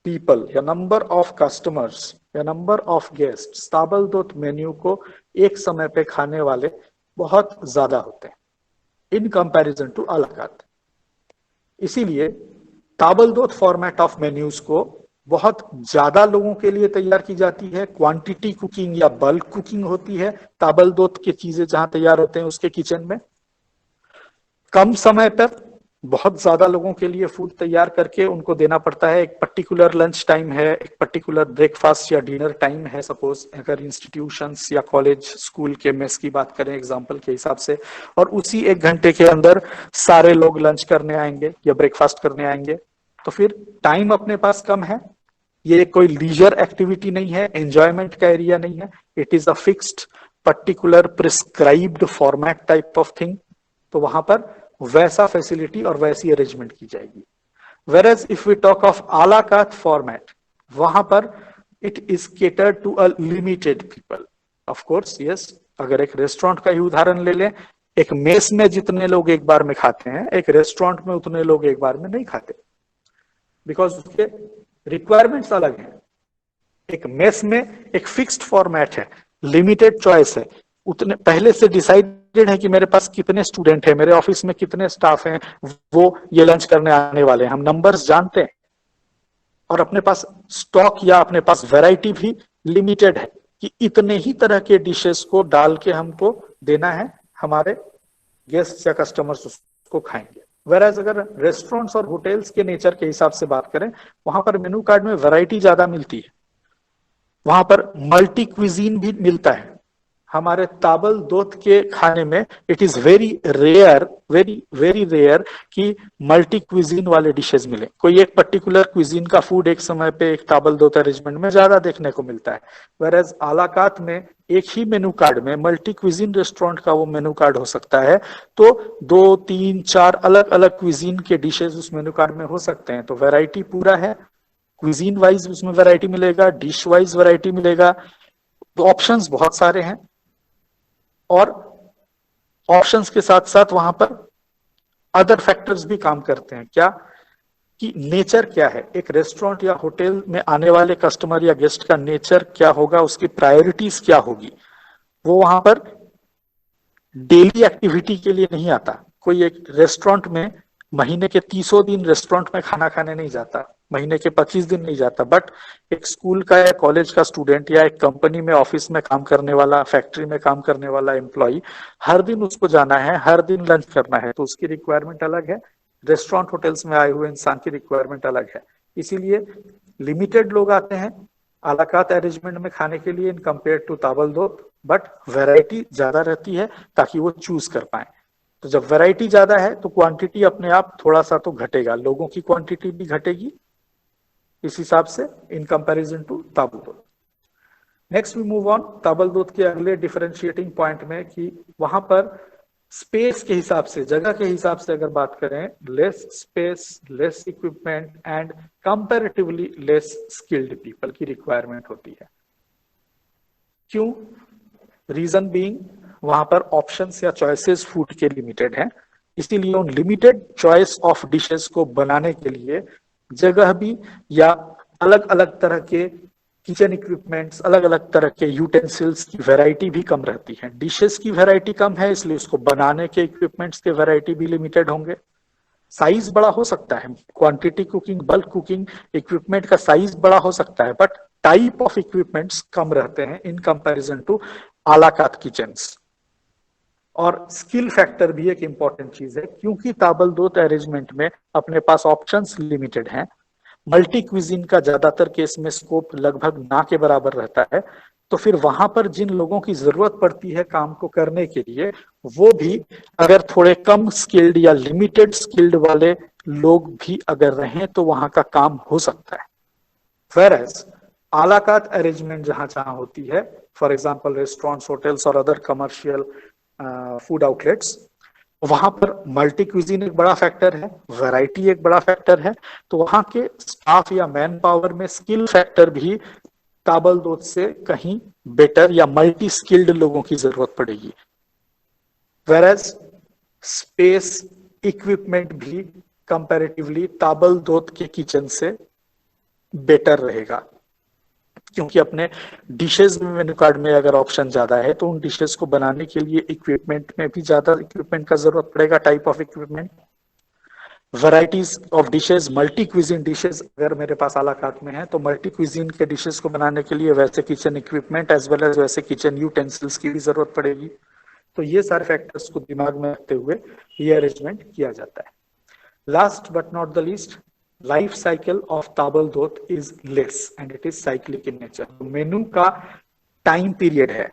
पीपल या नंबर ऑफ कस्टमर्स या नंबर ऑफ गेस्ट ताबलदोत मेन्यू को एक समय पे खाने वाले बहुत ज्यादा होते हैं इन कंपैरिजन टू आलाकात। इसीलिए ताबलदोत फॉर्मेट ऑफ मेन्यूज को बहुत ज्यादा लोगों के लिए तैयार की जाती है, क्वांटिटी कुकिंग या बल्क कुकिंग होती है ताबलदोत की चीजें जहां तैयार होते हैं उसके किचन में। कम समय पर बहुत ज्यादा लोगों के लिए फूड तैयार करके उनको देना पड़ता है। एक पर्टिकुलर लंच टाइम है, एक पर्टिकुलर ब्रेकफास्ट या डिनर टाइम है, सपोज अगर इंस्टीट्यूशंस या कॉलेज स्कूल के मेस की बात करें एग्जांपल के हिसाब से, और उसी एक घंटे के अंदर सारे लोग लंच करने आएंगे या ब्रेकफास्ट करने आएंगे, तो फिर टाइम अपने पास कम है। ये कोई लीजर एक्टिविटी नहीं है, एंजॉयमेंट का एरिया नहीं है, it is a fixed particular prescribed format type of thing. तो वहां पर वैसा फैसिलिटी और वैसी अरेंजमेंट की जाएगी। Whereas if we talk of a la carte format, वहां पर it is catered to a limited people. Of course yes, अगर एक रेस्टोरेंट का ही उदाहरण ले लें, एक मेस में जितने लोग एक बार में खाते हैं, एक रेस्टोरेंट में उतने लोग एक बार में नहीं खाते, बिकॉज उसके रिक्वायरमेंट्स अलग हैं। एक मेस में एक फिक्स्ड फॉर्मेट है, लिमिटेड चॉइस है, उतने पहले से डिसाइडेड है कि मेरे पास कितने स्टूडेंट हैं, मेरे ऑफिस में कितने स्टाफ हैं, वो ये लंच करने आने वाले हैं, हम नंबर्स जानते हैं। और अपने पास स्टॉक या अपने पास वैरायटी भी लिमिटेड है कि इतने ही तरह के डिशेस को डाल के हमको देना है, हमारे गेस्ट या कस्टमर्स उसको खाएंगे। वेराज अगर रेस्टोरेंट्स और होटल्स के नेचर के हिसाब से बात करें, वहां पर मेनू कार्ड में वैरायटी ज्यादा मिलती है, वहां पर मल्टी क्विजीन भी मिलता है। हमारे ताबलदोत के खाने में it is very rare, very very rare कि मल्टी क्विजीन वाले डिशेस मिले। कोई एक पर्टिकुलर क्विजीन का फूड एक समय पे एक ताबलदोत अरेंजमेंट में ज्यादा देखने को मिलता है, वेरएज आलाकात में एक ही मेनू कार्ड में मल्टी क्विजीन रेस्टोरेंट का वो मेनू कार्ड हो सकता है, तो 2, 3, 4 अलग अलग क्विजीन के डिशेस उस मेनू कार्ड में हो सकते हैं। तो वैरायटी पूरा है, क्विजीन वाइज उसमें वैरायटी मिलेगा, डिश वाइज वैरायटी मिलेगा, तो ऑप्शंस बहुत सारे हैं। और ऑप्शंस के साथ साथ वहां पर अदर फैक्टर्स भी काम करते हैं। क्या? कि नेचर क्या है, एक रेस्टोरेंट या होटल में आने वाले कस्टमर या गेस्ट का नेचर क्या होगा, उसकी प्रायोरिटीज क्या होगी। वो वहां पर डेली एक्टिविटी के लिए नहीं आता। कोई एक रेस्टोरेंट में महीने के 30 दिन रेस्टोरेंट में खाना खाने नहीं जाता, महीने के 25 दिन नहीं जाता, बट एक स्कूल का या कॉलेज का स्टूडेंट या एक कंपनी में ऑफिस में काम करने वाला, फैक्ट्री में काम करने वाला एम्प्लॉय, हर दिन उसको जाना है, हर दिन लंच करना है, तो उसकी रिक्वायरमेंट अलग है। रेस्टोरेंट होटल्स में आए हुए इंसान की रिक्वायरमेंट अलग है। इसीलिए लिमिटेड लोग आते हैं आलाकात अरेंजमेंट में खाने के लिए in compare to table d'hote, but variety ज्यादा रहती है ताकि वो चूज कर पाए। तो जब वैरायटी ज्यादा है तो क्वांटिटी अपने आप थोड़ा सा तो घटेगा, लोगों की क्वांटिटी भी घटेगी इस हिसाब से in comparison to table d'hote. Next we move on table d'hote के अगले डिफरेंशिएटिंग पॉइंट में कि वहां पर स्पेस के हिसाब से, जगह के हिसाब से अगर बात करें, less space, less equipment and comparatively less skilled people की रिक्वायरमेंट होती है। क्यों? रीजन बीइंग, वहां पर ऑप्शंस या चॉइसेस फूड के लिमिटेड हैं, इसीलिए उन लिमिटेड चॉइस ऑफ डिशेस को बनाने के लिए जगह भी या अलग अलग तरह के किचन इक्विपमेंट्स, अलग अलग तरह के यूटेंसिल्स की वैरायटी भी कम रहती है। डिशेस की वैरायटी कम है, इसलिए उसको बनाने के इक्विपमेंट्स के वैरायटी भी लिमिटेड होंगे। साइज बड़ा हो सकता है, quantity cooking, bulk cooking, equipment का साइज बड़ा हो सकता है, बट टाइप ऑफ इक्विपमेंट्स कम रहते हैं इन comparison to a la cart kitchens. और स्किल फैक्टर भी एक इंपॉर्टेंट चीज है, क्योंकि ताबलदोत अरेंजमेंट में अपने पास ऑप्शंस लिमिटेड हैं, मल्टी क्विजिन का ज्यादातर केस में स्कोप लगभग ना के बराबर रहता है, तो फिर वहां पर जिन लोगों की जरूरत पड़ती है काम को करने के लिए, वो भी अगर थोड़े कम स्किल्ड या लिमिटेड स्किल्ड वाले लोग भी अगर रहें तो वहां का काम हो सकता है। Whereas आला कार्ट अरेंजमेंट जहां जहां होती है, फॉर एग्जाम्पल रेस्टोरेंट्स, होटल्स और अदर कमर्शियल फूड आउटलेट्स, वहां पर मल्टी क्विजीन एक बड़ा फैक्टर है, वैरायटी एक बड़ा फैक्टर है, तो वहां के स्टाफ या मैन पावर में स्किल फैक्टर भी ताबलदोत से कहीं बेटर या मल्टी स्किल्ड लोगों की जरूरत पड़ेगी। वेरएज स्पेस, इक्विपमेंट भी कंपैरेटिवली ताबलदोत के किचन से बेटर रहेगा, क्योंकि अपने डिशेस में मेन्यू कार्ड में अगर ऑप्शन ज्यादा है तो उन डिशेस को बनाने के लिए इक्विपमेंट में भी ज्यादा इक्विपमेंट का जरूरत पड़ेगा, type of equipment. Varieties of dishes, multi cuisine dishes अगर मेरे पास आला कार्ट में है तो मल्टी क्विजीन के डिशेस को बनाने के लिए वैसे kitchen equipment as well as वैसे किचन यूटेंसिल्स की भी जरूरत पड़ेगी। तो ये सारे फैक्टर्स को दिमाग में रखते हुए ये अरेंजमेंट किया जाता है। Last but not the least, life cycle of table d'hote is less and it is cyclic in nature. Menu का टाइम पीरियड है,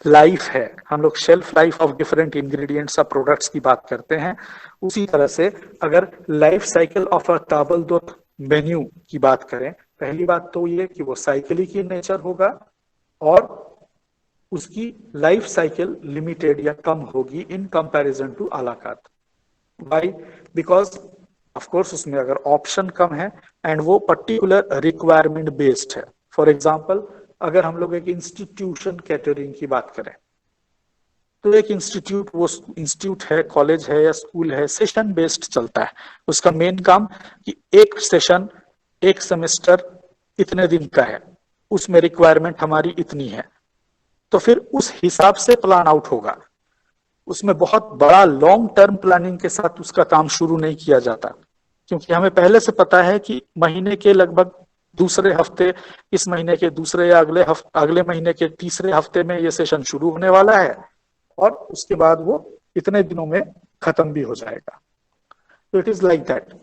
लाइफ है, हम लोग shelf life of different ingredients या प्रोडक्ट्स की बात करते हैं, उसी तरह से अगर life cycle of a table d'hote menu की बात करें, पहली बात तो ये कि वो साइक्लिक इन नेचर होगा और उसकी लाइफ साइकिल लिमिटेड या कम होगी इन comparison to a la cart. Why? Because of course उसमें अगर ऑप्शन कम है एंड वो पर्टिकुलर रिक्वायरमेंट बेस्ड है। फॉर एग्जांपल अगर हम लोग एक इंस्टीट्यूशन कैटरिंग की बात करें, तो एक इंस्टीट्यूट, वो इंस्टीट्यूट है, कॉलेज है या स्कूल है, सेशन बेस्ड चलता है। उसका मेन काम कि एक सेशन, एक सेमेस्टर इतने दिन का है, उसमें रिक्वायरमेंट हमारी इतनी है, तो फिर उस हिसाब से प्लान आउट होगा। उसमें बहुत बड़ा लॉन्ग टर्म प्लानिंग के साथ उसका काम शुरू नहीं किया जाता, क्योंकि हमें पहले से पता है कि महीने के लगभग दूसरे हफ्ते, इस महीने के दूसरे या अगले महीने के तीसरे हफ्ते में ये सेशन शुरू होने वाला है और उसके बाद वो इतने दिनों में खत्म भी हो जाएगा। तो इट इज लाइक दैट।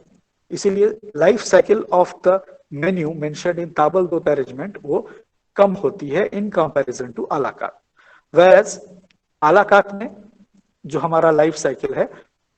इसीलिए life cycle of the menu mentioned in table d'hote arrangement वो कम होती है in comparison to a la carte. Whereas a la carte में जो हमारा लाइफ साइकिल है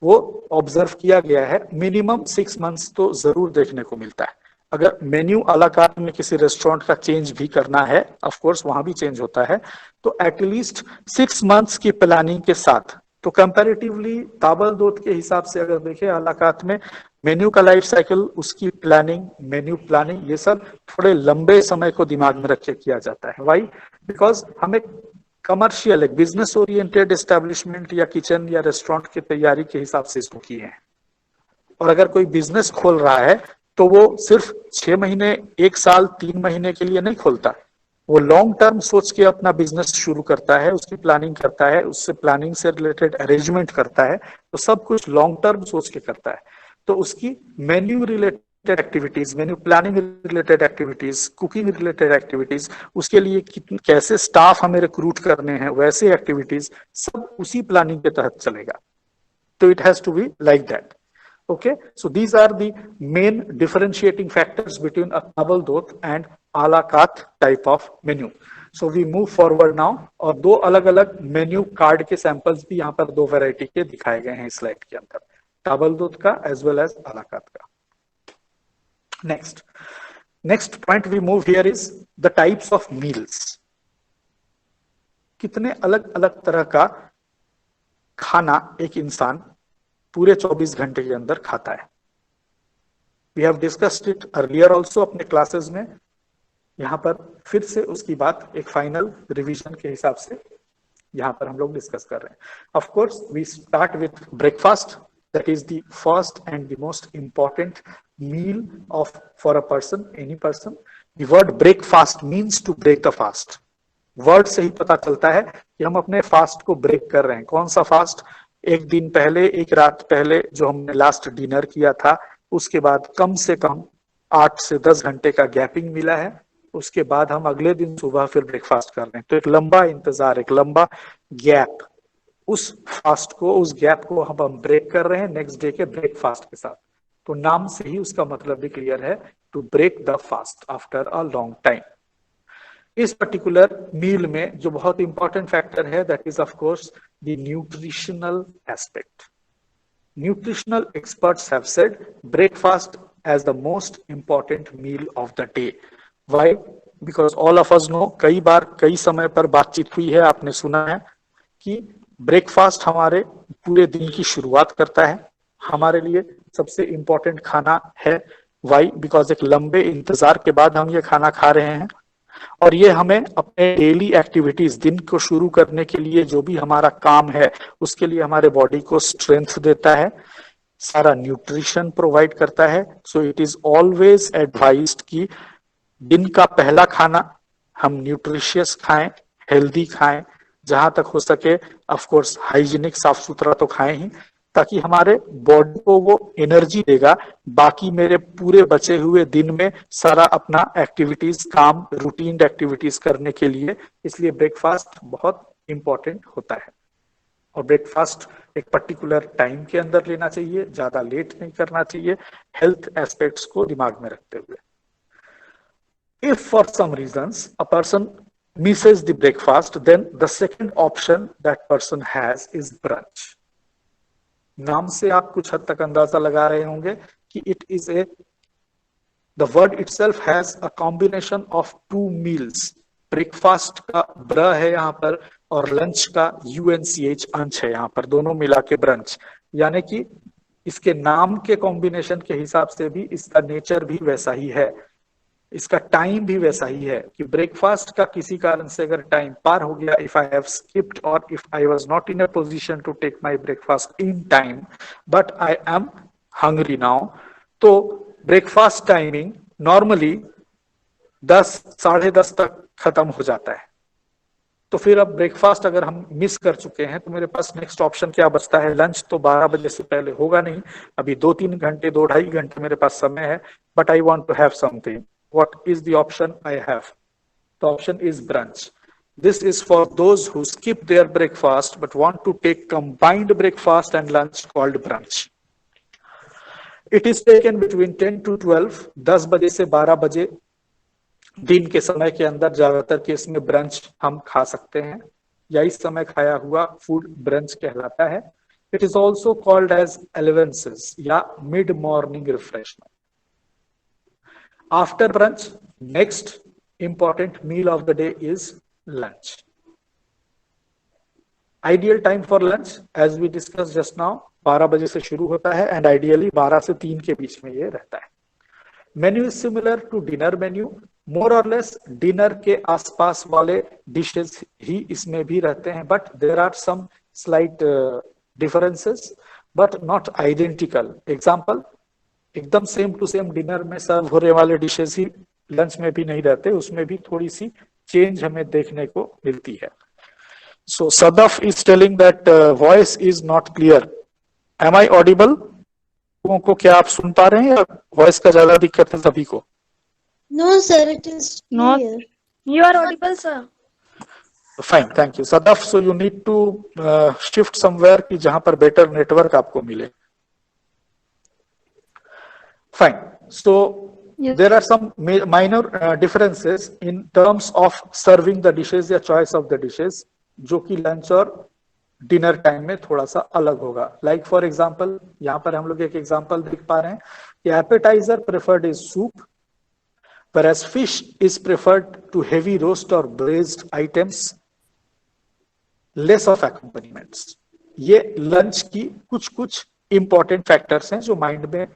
वो ऑब्जर्व किया गया है, मिनिमम 6 मंथ्स तो जरूर देखने को मिलता है। अगर मेन्यू आला कार्ट में किसी रेस्टोरेंट का चेंज भी करना है, ऑफ कोर्स वहां भी चेंज होता है, तो एटलीस्ट 6 मंथ्स की प्लानिंग के साथ। तो कंपैरेटिवली ताबलदोत के हिसाब से अगर देखें, आला कार्ट में मेन्यू का लाइफ साइकिल, उसकी प्लानिंग, मेन्यू प्लानिंग, ये सब थोड़े लंबे समय को दिमाग में रख के किया जाता है। वाई? बिकॉज हमें कमर्शियल, एक बिजनेस ओरिएंटेड एस्टेब्लिशमेंट या किचन या रेस्टोरेंट की तैयारी के हिसाब से इसको किए हैं। और अगर कोई बिजनेस खोल रहा है तो वो सिर्फ 6 महीने, 1 साल, 3 महीने के लिए नहीं खोलता, वो लॉन्ग टर्म सोच के अपना बिजनेस शुरू करता है, उसकी प्लानिंग करता है, उससे प्लानिंग से रिलेटेड अरेंजमेंट करता है, तो सब कुछ लॉन्ग टर्म सोच के करता है। तो उसकी menu related activities, menu planning related activities, cooking related activities, उसके लिए कैसे स्टाफ हमें रिक्रूट करने हैं, वैसे एक्टिविटीज सब उसी प्लानिंग के तहत चलेगा। तो it has to be like that. Okay, so these are the main differentiating factors between a ताबलदोत and a la carte type of menu. So we move forward now, और दो अलग अलग मेन्यू कार्ड के samples भी यहाँ पर दो variety के दिखाए गए हैं इस स्लाइड के अंदर, ताबलदोत का as well as a la carte का। Next point we move here is the types of meals. कितने अलग अलग तरह का खाना एक इंसान पूरे 24 घंटे के अंदर खाता है। We have discussed it earlier also अपने क्लासेस में, यहां पर फिर से उसकी बात एक फाइनल रिवीजन के हिसाब से यहाँ पर हम लोग डिस्कस कर रहे हैं। Of course we start with breakfast, that is the first and the most important meal of for a person, any person. The word breakfast means to break the fast. Word से ही पता चलता है कि हम अपने फास्ट को break कर रहे हैं। कौन सा फास्ट? एक दिन पहले, एक रात पहले जो हमने लास्ट डिनर किया था, उसके बाद कम से कम 8 से 10 घंटे का गैपिंग मिला है, उसके बाद हम अगले दिन सुबह फिर ब्रेकफास्ट कर रहे हैं। तो एक लंबा इंतजार, एक लंबा गैप, उस फास्ट को, उस गैप को हम ब्रेक कर रहे हैं नेक्स्ट डे के ब्रेकफास्ट के साथ। तो नाम से ही उसका मतलब भी क्लियर है, to break the fast after a long time. इस पर्टिकुलर मील में जो बहुत इंपॉर्टेंट फैक्टर है, that is of course the nutritional aspect. Nutritional experts have said breakfast as the most important meal of the day. Why? Because all of us know, कई बार कई समय पर बातचीत हुई है, आपने सुना है कि ब्रेकफास्ट हमारे पूरे दिन की शुरुआत करता है, हमारे लिए सबसे इंपॉर्टेंट खाना है। Why? Because एक लंबे इंतजार के बाद हम ये खाना खा रहे हैं, और ये हमें अपने डेली एक्टिविटीज, दिन को शुरू करने के लिए जो भी हमारा काम है, उसके लिए हमारे बॉडी को स्ट्रेंथ देता है, सारा न्यूट्रिशन प्रोवाइड करता है। सो इट इज ऑलवेज एडवाइज्ड कि दिन का पहला खाना हम न्यूट्रिशियस खाएं, हेल्दी खाएं, जहां तक हो सके ऑफ कोर्स हाइजीनिक, साफ सुथरा तो खाएं ही, ताकि हमारे बॉडी को वो एनर्जी देगा बाकी मेरे पूरे बचे हुए दिन में सारा अपना एक्टिविटीज, काम, रूटीन एक्टिविटीज करने के लिए। इसलिए ब्रेकफास्ट बहुत इंपॉर्टेंट होता है, और ब्रेकफास्ट एक पर्टिकुलर टाइम के अंदर लेना चाहिए, ज्यादा लेट नहीं करना चाहिए, हेल्थ एस्पेक्ट्स को दिमाग में रखते हुए। If for some reasons a person misses the breakfast, then the second option that person has is brunch. नाम से आप कुछ हद तक अंदाजा लगा रहे होंगे कि it is a, the word itself has a combination of two meals. Breakfast का ब्र है यहाँ पर, और लंच का UNCH अंश है यहाँ पर, दोनों मिला के ब्रंच। यानी कि इसके नाम के कॉम्बिनेशन के हिसाब से भी इसका नेचर भी वैसा ही है, इसका टाइम भी वैसा ही है कि ब्रेकफास्ट का किसी कारण से अगर टाइम पार हो गया, इफ आई हैव स्किप्ड और if I was not in a position to take my breakfast in time but I am hungry now, तो ब्रेकफास्ट टाइमिंग नॉर्मली 10 साढ़े 10 तक खत्म हो जाता है। तो फिर अब ब्रेकफास्ट अगर हम मिस कर चुके हैं तो मेरे पास नेक्स्ट ऑप्शन क्या बचता है? लंच तो 12 बजे से पहले होगा नहीं, अभी 2-3 घंटे, 2-2.5 घंटे मेरे पास समय है, but I want to have something. What is the option I have? The option is brunch. This is for those who skip their breakfast but want to take combined breakfast and lunch called brunch. It is taken between 10 to 12, 10 बजे से 12 बजे दिन के समय के अंदर ज्यादातर case में ब्रंच हम खा सकते हैं, या इस समय खाया हुआ फूड ब्रंच कहलाता है। It is also called as allowances या mid morning refreshment. After brunch, next important meal of the day is lunch. Ideal time for lunch, as we discussed just now, 12 बजे से शुरू होता है एंड आइडियली 12 से 3 के बीच में ये रहता है। Menu is similar to dinner menu, more और लेस डिनर के आसपास वाले डिशेस ही इसमें भी रहते हैं, but there are some slight differences but not identical. Example, एकदम सेम टू सेम डिनर में सर्व होने वाले डिशेस ही लंच में भी नहीं रहते, उसमें भी थोड़ी सी चेंज हमें देखने को मिलती है। So Sadaf is telling that voice is not clear. Am I audible? लोगों को क्या आप सुन पा रहे हैं या वॉइस का ज्यादा दिक्कत है सभी को? No sir, it is clear. You are audible, sir. Fine, thank you Sadaf. So you need to shift somewhere कि जहां पर बेटर नेटवर्क आपको मिले। Fine. So yes, there are some minor differences in terms of serving the dishes या choice of the dishes, जो कि lunch और dinner time में थोड़ा सा अलग होगा। लाइक फॉर एग्जांपल, यहाँ पर हम लोग एक एग्जांपल देख पा रहे हैं कि appetiser preferred is soup, whereas fish is preferred to heavy roast or braised items, less of accompaniments. ये लंच की कुछ इंपॉर्टेंट फैक्टर्स हैं जो माइंड में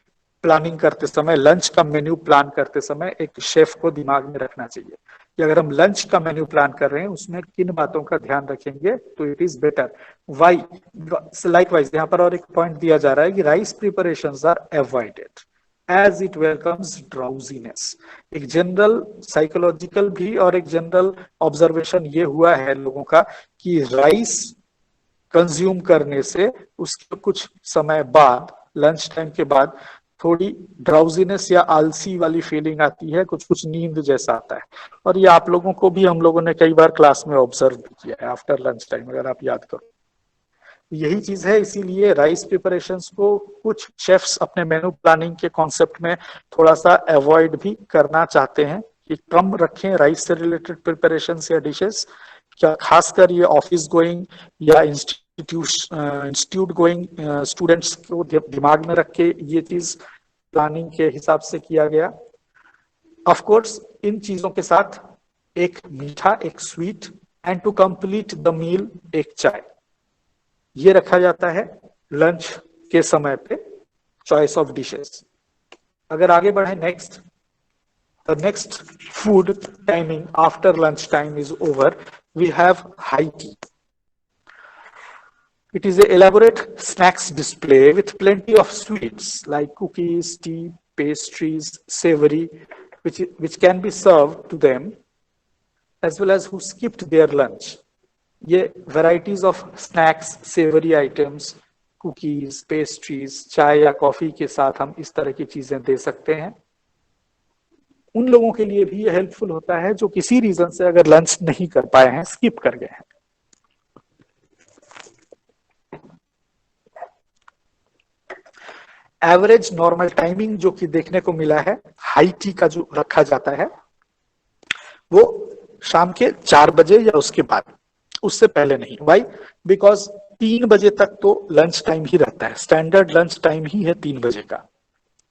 प्लानिंग करते समय, लंच का मेन्यू प्लान करते समय एक शेफ को दिमाग में रखना चाहिए। कि अगर हम लंच का मेन्यू प्लान कर रहे हैं उसमें किन बातों का ध्यान रखेंगे तो it is better. Why likewise यहाँ पर और एक पॉइंट दिया जा रहा है कि rice preparations are avoided as it welcomes drowsiness. एक जनरल साइकोलॉजिकल भी और एक जनरल ऑब्जर्वेशन ये हुआ है लोगों का कि राइस कंज्यूम करने से उसके कुछ समय बाद, लंच टाइम के बाद, थोड़ी ड्राउजीनेस या आलसी वाली फीलिंग आती है, कुछ कुछ नींद जैसा आता है। और ये आप लोगों को भी हम लोगों ने कई बार क्लास में ऑब्जर्व भी किया है आफ्टर लंच टाइम, अगर आप याद करो। यही चीज है, इसीलिए राइस प्रिपरेशंस को कुछ शेफ्स अपने मेनू प्लानिंग के कॉन्सेप्ट में थोड़ा सा अवॉइड भी करना चाहते हैं कि कम रखें राइस से रिलेटेड प्रिपरेशंस या डिशेस। क्या खासकर ये ऑफिस गोइंग या इंस्टीट्यूट गोइंग स्टूडेंट्स को दिमाग में रख के ये चीज प्लानिंग के हिसाब से किया गया। ऑफ कोर्स इन चीजों के साथ एक मीठा, एक sweet, and to complete the meal एक चाय, ये रखा जाता है लंच के समय पे चॉइस ऑफ डिशेस। अगर आगे बढ़े next, the next food timing after lunch time is over, we have high tea. It is an elaborate snacks display with plenty of sweets like cookies, tea, pastries, savory, which can be served to them as well as who skipped their lunch. ये varieties of snacks, savory items, cookies, pastries, चाय या coffee के साथ हम इस तरह की चीजें दे सकते हैं। उन लोगों के लिए भी ये हेल्पफुल होता है जो किसी रीजन से अगर लंच नहीं कर पाए हैं, स्किप कर गए हैं। एवरेज नॉर्मल टाइमिंग जो कि देखने को मिला है हाई टी का जो रखा जाता है वो शाम के 4 बजे या उसके बाद, उससे पहले नहीं। वाई? बिकॉज 3 बजे तक तो लंच टाइम ही रहता है, स्टैंडर्ड लंच टाइम ही है 3 बजे का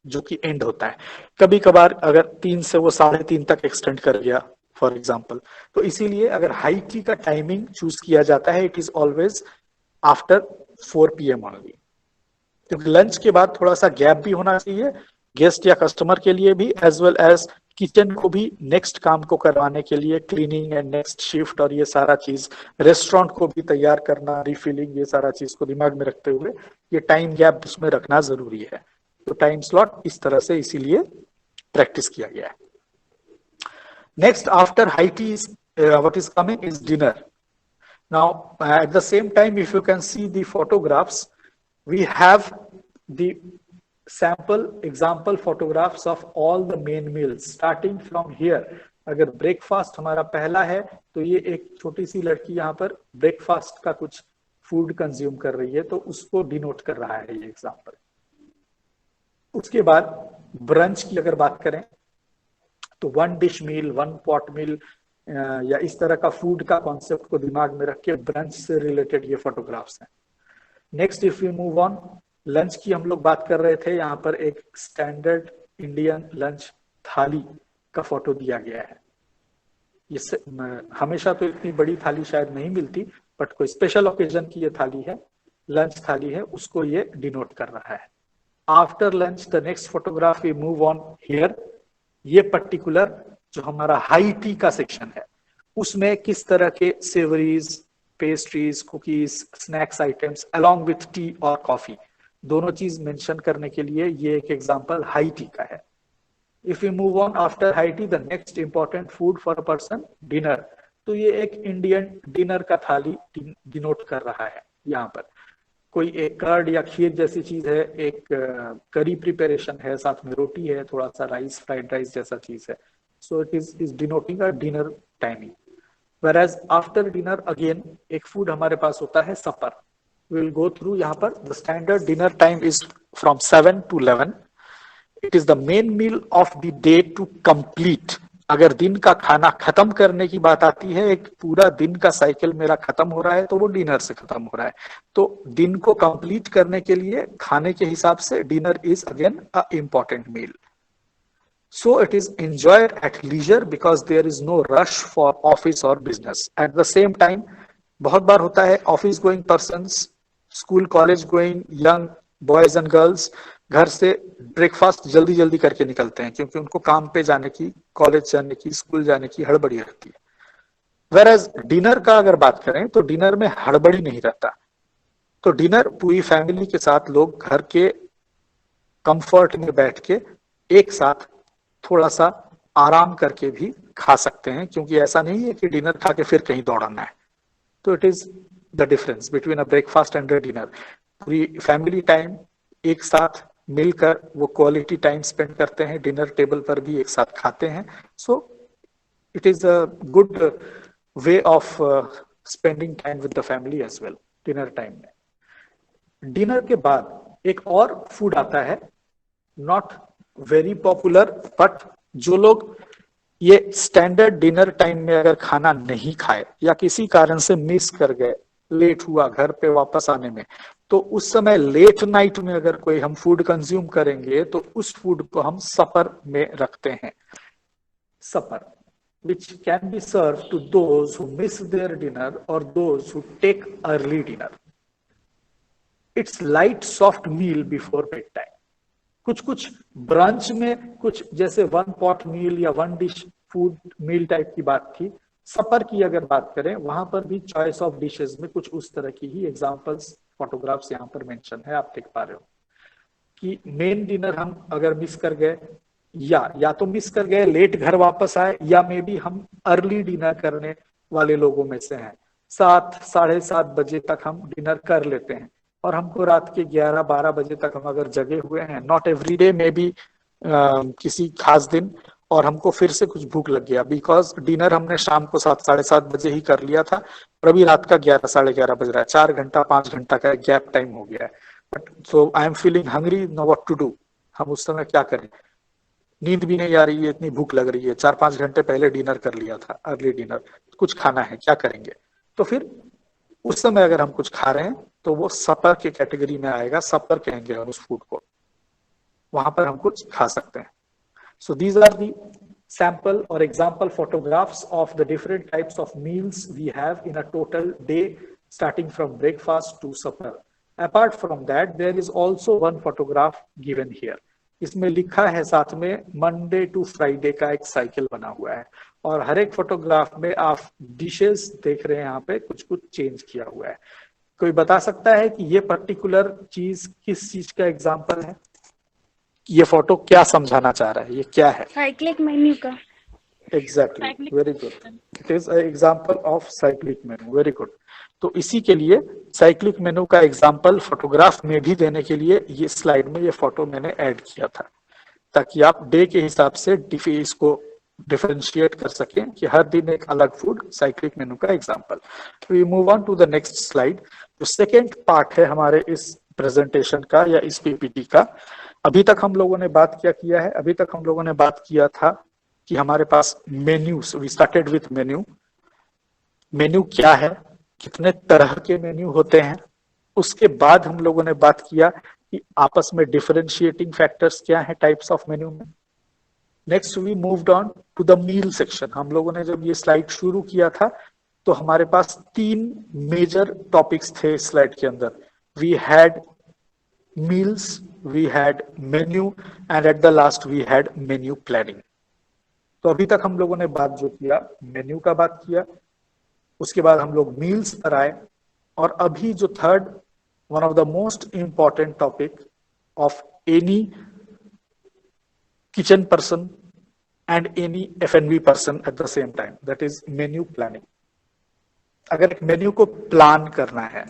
जो कि एंड होता है। कभी कभार अगर 3 से वो 3:30 तक एक्सटेंड कर गया फॉर एग्जाम्पल, तो इसीलिए अगर हाई टी का टाइमिंग चूज किया जाता है it is always after 4 PM only, क्योंकि लंच के बाद थोड़ा सा गैप भी होना चाहिए गेस्ट या कस्टमर के लिए भी, एज वेल एज किचन को भी नेक्स्ट काम को करवाने के लिए, क्लीनिंग एंड नेक्स्ट शिफ्ट और ये सारा चीज, रेस्टोरेंट को भी तैयार करना, रिफिलिंग, ये सारा चीज को दिमाग में रखते हुए ये टाइम गैप उसमें रखना जरूरी है। तो टाइम स्लॉट इस तरह से इसीलिए प्रैक्टिस किया गया है। Next after high tea is what is coming is dinner. Now at the same time if you can see the photographs, we have the sample example photographs of all the main meals starting from here. अगर breakfast हमारा पहला है तो ये एक छोटी सी लड़की यहाँ पर ब्रेकफास्ट का कुछ फूड कंज्यूम कर रही है, तो उसको डिनोट कर रहा है ये एग्जांपल। उसके बाद ब्रंच की अगर बात करें तो 1 डिश मील, 1 पॉट मील या इस तरह का फूड का कॉन्सेप्ट को दिमाग में रख के ब्रंच से रिलेटेड ये फोटोग्राफ्स हैं। Next if we move on, lunch की हम लोग बात कर रहे थे, यहाँ पर एक स्टैंडर्ड इंडियन लंच थाली का फोटो दिया गया है। इससे हमेशा तो इतनी बड़ी थाली शायद नहीं मिलती, बट कोई स्पेशल ओकेजन की ये थाली है, लंच थाली है, उसको ये डिनोट कर रहा है। After lunch the next photograph we move on here. ये पर्टिकुलर जो हमारा हाई टी का सेक्शन है उसमें किस तरह के savouries, pastries, cookies, snacks items along with T और कॉफी, दोनों चीज मेंशन करने के लिए ये एक एग्जांपल हाई टी का है। If you move on after high T the next important food for a person dinner, तो ये एक इंडियन डिनर का थाली डिनोट कर रहा है। यहाँ पर कोई एक कर्ड या खीर जैसी चीज है, एक करी प्रिपरेशन है, साथ में रोटी है, थोड़ा सा राइस, फ्राइड राइस जैसा चीज है। सो it is denoting a dinner timing. Whereas after dinner again एक फूड हमारे पास होता है सपर। We will go through यहाँ पर the standard dinner time is from 7 to 11. It is the main meal of the day to complete. अगर दिन का खाना खत्म करने की बात आती है, एक पूरा दिन का साइकिल मेरा खत्म हो रहा है तो वो डिनर से खत्म हो रहा है। तो दिन को कंप्लीट करने के लिए खाने के हिसाब से dinner is again a important meal. So it is enjoyed at leisure because there is no rush for office or business. At the same time, बहुत बार होता है office going persons, school college going young boys and girls, घर से breakfast जल्दी जल्दी करके निकलते हैं क्योंकि उनको काम पे जाने की, कॉलेज जाने की, स्कूल जाने की हड़बड़ी रहती है। वेरएज डिनर का अगर बात करें तो डिनर में हड़बड़ी नहीं रहता। तो डिनर पूरी फैमिली के साथ लोग घर के कंफर्ट में बैठ के एक साथ थोड़ा सा आराम करके भी खा सकते हैं, क्योंकि ऐसा नहीं है कि डिनर खा के फिर कहीं दौड़ना है। तो it is the difference between a breakfast and a dinner. पूरी फैमिली टाइम एक साथ मिलकर वो क्वालिटी टाइम स्पेंड करते हैं, डिनर टेबल पर भी एक साथ खाते हैं। So it is a good way of spending time with the family as well dinner time में। डिनर के बाद एक और फूड आता है, नॉट वेरी पॉपुलर, बट जो लोग ये स्टैंडर्ड डिनर टाइम में अगर खाना नहीं खाए या किसी कारण से मिस कर गए, लेट हुआ घर पे वापस आने में, तो उस समय लेट नाइट में अगर कोई हम फूड कंज्यूम करेंगे तो उस फूड को हम सपर में रखते हैं। सपर which can be served to those who miss their dinner or those who take early dinner. It's light soft meal before bedtime. कुछ कुछ ब्रांच में कुछ जैसे वन पॉट मील या वन डिश फूड मील टाइप की बात थी। सपर की अगर बात करें वहां पर भी चॉइस ऑफ डिशेस में कुछ उस तरह की ही एग्जांपल्स, फोटोग्राफ्स यहाँ पर मेंशन है, आप देख पा रहे हो कि मेन डिनर हम अगर मिस कर गए या तो मिस कर गए, लेट घर वापस आए, या मे बी हम अर्ली डिनर करने वाले लोगों में से हैं, 7 साढ़े 7 बजे तक हम डिनर कर लेते हैं और हमको रात के 11-12 बजे तक हम अगर जगे हुए हैं, not every day, may be किसी खास दिन, और हमको फिर से कुछ भूख लग गया बिकॉज डिनर हमने शाम को 7 साढ़े 7 बजे ही कर लिया था और अभी रात का 11 साढ़े 11 बज रहा है, 4 घंटा 5 घंटा का गैप टाइम हो गया है। But so I am feeling hungry, know what to do. हम उस समय क्या करें, नींद भी नहीं आ रही है, इतनी भूख लग रही है, 4-5 घंटे पहले डिनर कर लिया था, अर्ली डिनर, कुछ खाना है, क्या करेंगे? तो फिर उस समय अगर हम कुछ खा रहे हैं तो वो सपर के कैटेगरी में आएगा, सपर कहेंगे हम उस फूड को, वहां पर हम कुछ खा सकते हैं। So these are the sample or example photographs of the different types of meals we have in a total day starting from breakfast to supper. Apart from that, there is also one photograph given here. इसमें लिखा है साथ में Monday to Friday का एक cycle बना हुआ है और हर एक फोटोग्राफ में आप डिशेस देख रहे हैं, यहाँ पे कुछ कुछ चेंज किया हुआ है। कोई बता सकता है कि ये पर्टिकुलर चीज किस चीज का एग्जाम्पल है? ये फोटो क्या समझाना चाह रहा है, ये क्या है? साइक्लिक मेन्यू का। Exactly, very good, it is example of cyclic menu, very good. तो इसी के लिए साइक्लिक मेनू का एग्जाम्पल फोटोग्राफ में भी देने के लिए ये स्लाइड में ये फोटो मैंने ऐड किया था, ताकि आप डे के हिसाब से इसको डिफरेंशिएट कर सकें कि हर दिन एक अलग फूड, साइक्लिक मेनू का example. We move on to the next slide. जो सेकेंड पार्ट है हमारे इस प्रेजेंटेशन का या इस पीपीटी का, अभी तक हम लोगों ने बात क्या किया है? अभी तक हम लोगों ने बात किया था कि हमारे पास menus, we started with menu. Menu क्या है, कितने तरह के मेन्यू होते हैं, उसके बाद हम लोगों ने बात किया कि आपस में डिफरेंशिएटिंग फैक्टर्स क्या है टाइप्स ऑफ मेन्यू में। Next we moved on to the meal section. हम लोगों ने जब ये स्लाइड शुरू किया था तो हमारे पास 3 मेजर टॉपिक्स थे इस स्लाइड के अंदर। We had meals, we had menu, and at the last we had menu planning. तो अभी तक हम लोगों ने बात जो किया, मेन्यू का बात किया, उसके बाद हम लोग मील्स पर आए, और अभी जो third, one of the most important topic of any kitchen person and any F&B person at the same time, that is menu planning. अगर एक मेन्यू को प्लान करना है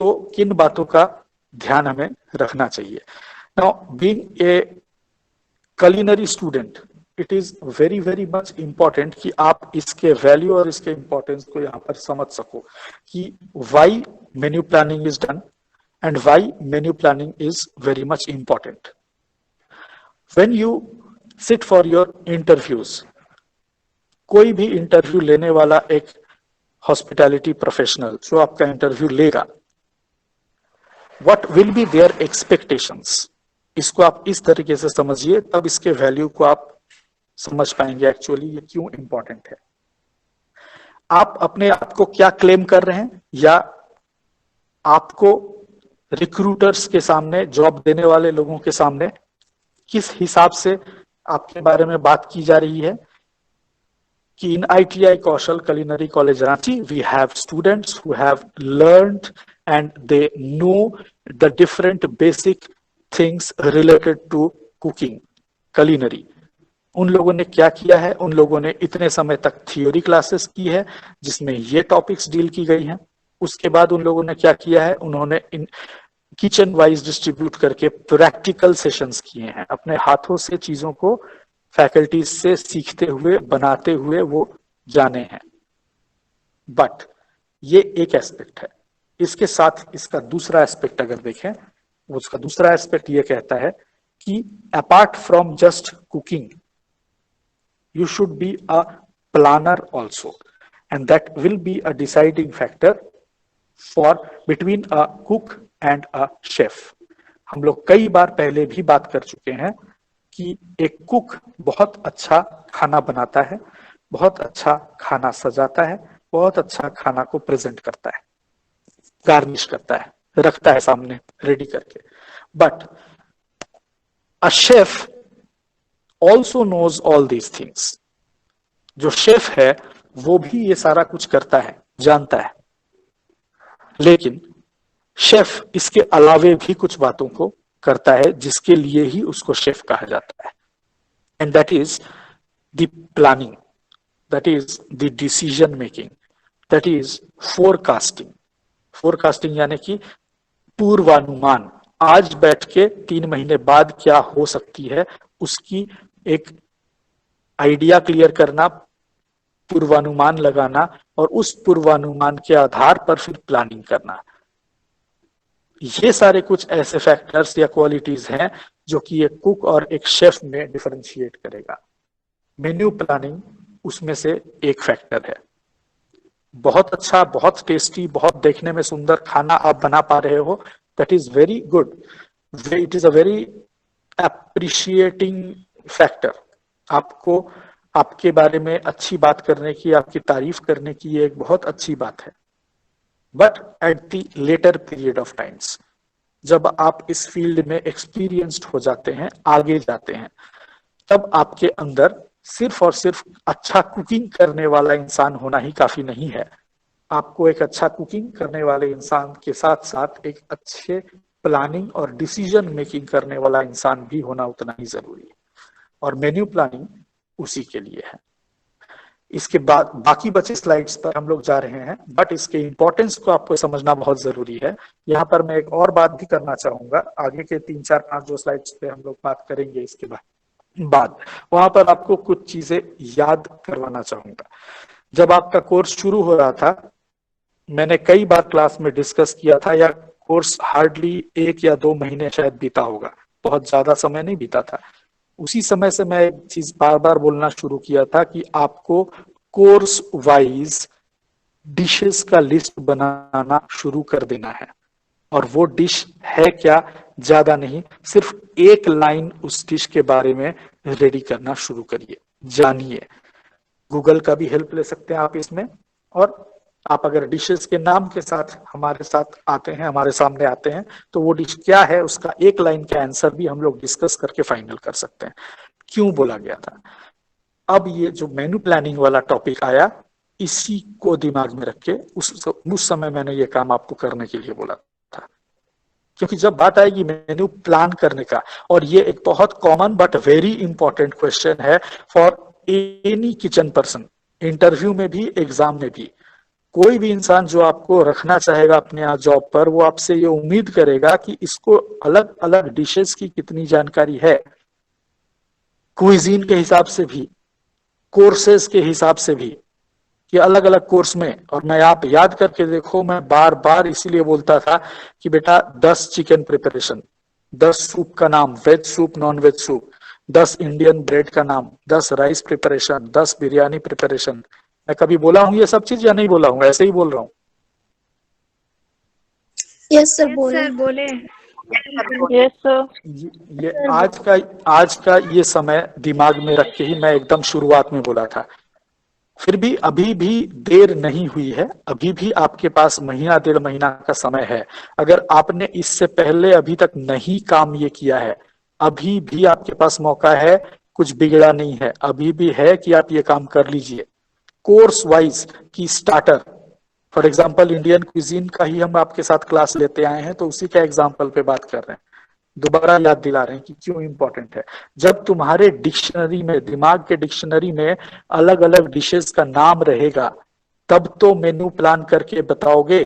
तो किन बातों का ध्यान हमें रखना चाहिए? Now being a culinary student, it is very very much important कि आप इसके वैल्यू और इसके इंपॉर्टेंस को यहाँ पर समझ सको कि why menu planning is done and why menu planning is very much important. When you sit for your interviews, कोई भी इंटरव्यू लेने वाला एक हॉस्पिटैलिटी प्रोफेशनल जो आपका इंटरव्यू लेगा, What will be their expectations? इसको आप इस तरीके से समझिए, तब इसके वैल्यू को आप समझ पाएंगे एक्चुअली ये क्यों इंपॉर्टेंट है। आप अपने आप को क्या क्लेम कर रहे हैं, या आपको रिक्रूटर्स के सामने, जॉब देने वाले लोगों के सामने किस हिसाब से आपके बारे में बात की जा रही है कि in ITI Kaushal Culinary College Ranchi we have students who have learned and they know the different basic things related to cooking, culinary. उन लोगों ने क्या किया है, उन लोगों ने इतने समय तक थियोरी क्लासेस की है जिसमें ये टॉपिक्स डील की गई हैं। उसके बाद उन लोगों ने क्या किया है, उन्होंने इन किचन वाइज डिस्ट्रीब्यूट करके प्रैक्टिकल सेशंस किए हैं, अपने हाथों से चीजों को फैकल्टीज से सीखते हुए, बनाते हुए वो जाने हैं। बट ये एक एस्पेक्ट है। इसके साथ इसका दूसरा एस्पेक्ट अगर देखें, उसका दूसरा एस्पेक्ट ये कहता है कि apart from just cooking you should be a planner also, and that will be a deciding factor for between a cook and a chef. हम लोग कई बार पहले भी बात कर चुके हैं कि एक कुक बहुत अच्छा खाना बनाता है, बहुत अच्छा खाना सजाता है, बहुत अच्छा खाना को प्रेजेंट करता है, गार्निश करता है, रखता है सामने रेडी करके। But a chef also knows all these things. जो शेफ है वो भी ये सारा कुछ करता है, जानता है, लेकिन शेफ इसके अलावे भी कुछ बातों को करता है जिसके लिए ही उसको शेफ कहा जाता है, and that is the planning, that is the decision making, that is forecasting. Forecasting यानी कि पूर्वानुमान, आज बैठ के 3 महीने बाद क्या हो सकती है उसकी एक आइडिया क्लियर करना, पूर्वानुमान लगाना, और उस पूर्वानुमान के आधार पर फिर प्लानिंग करना। ये सारे कुछ ऐसे फैक्टर्स या क्वालिटीज हैं जो कि एक कुक और एक शेफ में डिफरेंशिएट करेगा। मेन्यू प्लानिंग उसमें से एक फैक्टर है। बहुत अच्छा, बहुत टेस्टी, बहुत देखने में सुंदर खाना आप बना पा रहे हो, that is very good, it is a very appreciating factor. आपको आपके बारे में अच्छी बात करने की, आपकी तारीफ करने की ये एक बहुत अच्छी बात है। But at the letter period of times, जब आप इस फील्ड में एक्सपीरियंस्ड हो जाते हैं, आगे जाते हैं, तब आपके अंदर सिर्फ और सिर्फ अच्छा कुकिंग करने वाला इंसान होना ही काफी नहीं है। आपको एक अच्छा कुकिंग करने वाले इंसान के साथ साथ एक अच्छे प्लानिंग और डिसीजन मेकिंग करने वाला इंसान भी होना उतना ही जरूरी है, और मेन्यू प्लानिंग उसी के लिए है। इसके बाद बाकी बचे स्लाइड्स पर हम लोग जा रहे हैं, बट इसके इंपॉर्टेंस को आपको समझना बहुत जरूरी है। यहाँ पर मैं एक और बात भी करना चाहूंगा, आगे के 3, 4, 5 जो स्लाइड्स पे हम लोग बात करेंगे इसके बाद वहां पर आपको कुछ चीजें याद करवाना चाहूंगा। जब आपका कोर्स शुरू हो रहा था, मैंने कई बार क्लास में डिस्कस किया था, या कोर्स हार्डली 1 या 2 महीने शायद बीता होगा, बहुत ज्यादा समय नहीं बीता था। उसी समय से मैं एक चीज बार बार बोलना शुरू किया था कि आपको कोर्स वाइज डिशेस का लिस्ट बनाना शुरू कर देना है, और वो डिश है क्या, ज्यादा नहीं, सिर्फ एक लाइन उस डिश के बारे में रेडी करना शुरू करिए, जानिए। गूगल का भी हेल्प ले सकते हैं आप इसमें, और आप अगर डिशेस के नाम के साथ हमारे साथ आते हैं, हमारे सामने आते हैं, तो वो डिश क्या है उसका एक लाइन का आंसर भी हम लोग डिस्कस करके फाइनल कर सकते हैं, क्यों बोला गया था। अब ये जो मेन्यू प्लानिंग वाला टॉपिक आया, इसी को दिमाग में रख के उस समय मैंने ये काम आपको करने के लिए बोला था, क्योंकि जब बात आएगी मेन्यू प्लान करने का, और ये एक बहुत common but very important question है for any kitchen person, interview में भी, एग्जाम में भी। कोई भी इंसान जो आपको रखना चाहेगा अपने यहाँ जॉब पर, वो आपसे ये उम्मीद करेगा कि इसको अलग अलग डिशेस की कितनी जानकारी है, क्विजीन के हिसाब से भी, कोर्सेज के हिसाब से भी, कि अलग अलग कोर्स में। और मैं आप याद करके देखो, मैं बार बार इसीलिए बोलता था कि बेटा 10 चिकन प्रिपरेशन, 10 सूप का नाम, veg soup, non veg soup, 10 Indian bread का नाम, 10 राइस प्रिपरेशन, 10 बिरयानी प्रिपरेशन। मैं कभी बोला हूं ये सब चीज या नहीं बोला हूं, ऐसे ही बोल रहा हूँ? यस सर, बोले। Yes sir. ये आज का ये समय दिमाग में रख के ही मैं एकदम शुरुआत में बोला था। फिर भी अभी भी देर नहीं हुई है, अभी भी आपके पास महीना 1.5 महीना का समय है। अगर आपने इससे पहले अभी तक नहीं काम ये किया है, अभी भी आपके पास मौका है, कुछ बिगड़ा नहीं है, अभी भी है कि आप ये काम कर लीजिए। कोर्स वाइज की starter, for example Indian cuisine का ही हम आपके साथ क्लास लेते आए हैं, तो उसी का एग्जाम्पल पे बात कर रहे हैं, दोबारा याद दिला रहे हैं कि क्यों इंपॉर्टेंट है। जब तुम्हारे डिक्शनरी में, दिमाग के डिक्शनरी में अलग अलग डिशेस का नाम रहेगा, तब तो मेनू प्लान करके बताओगे।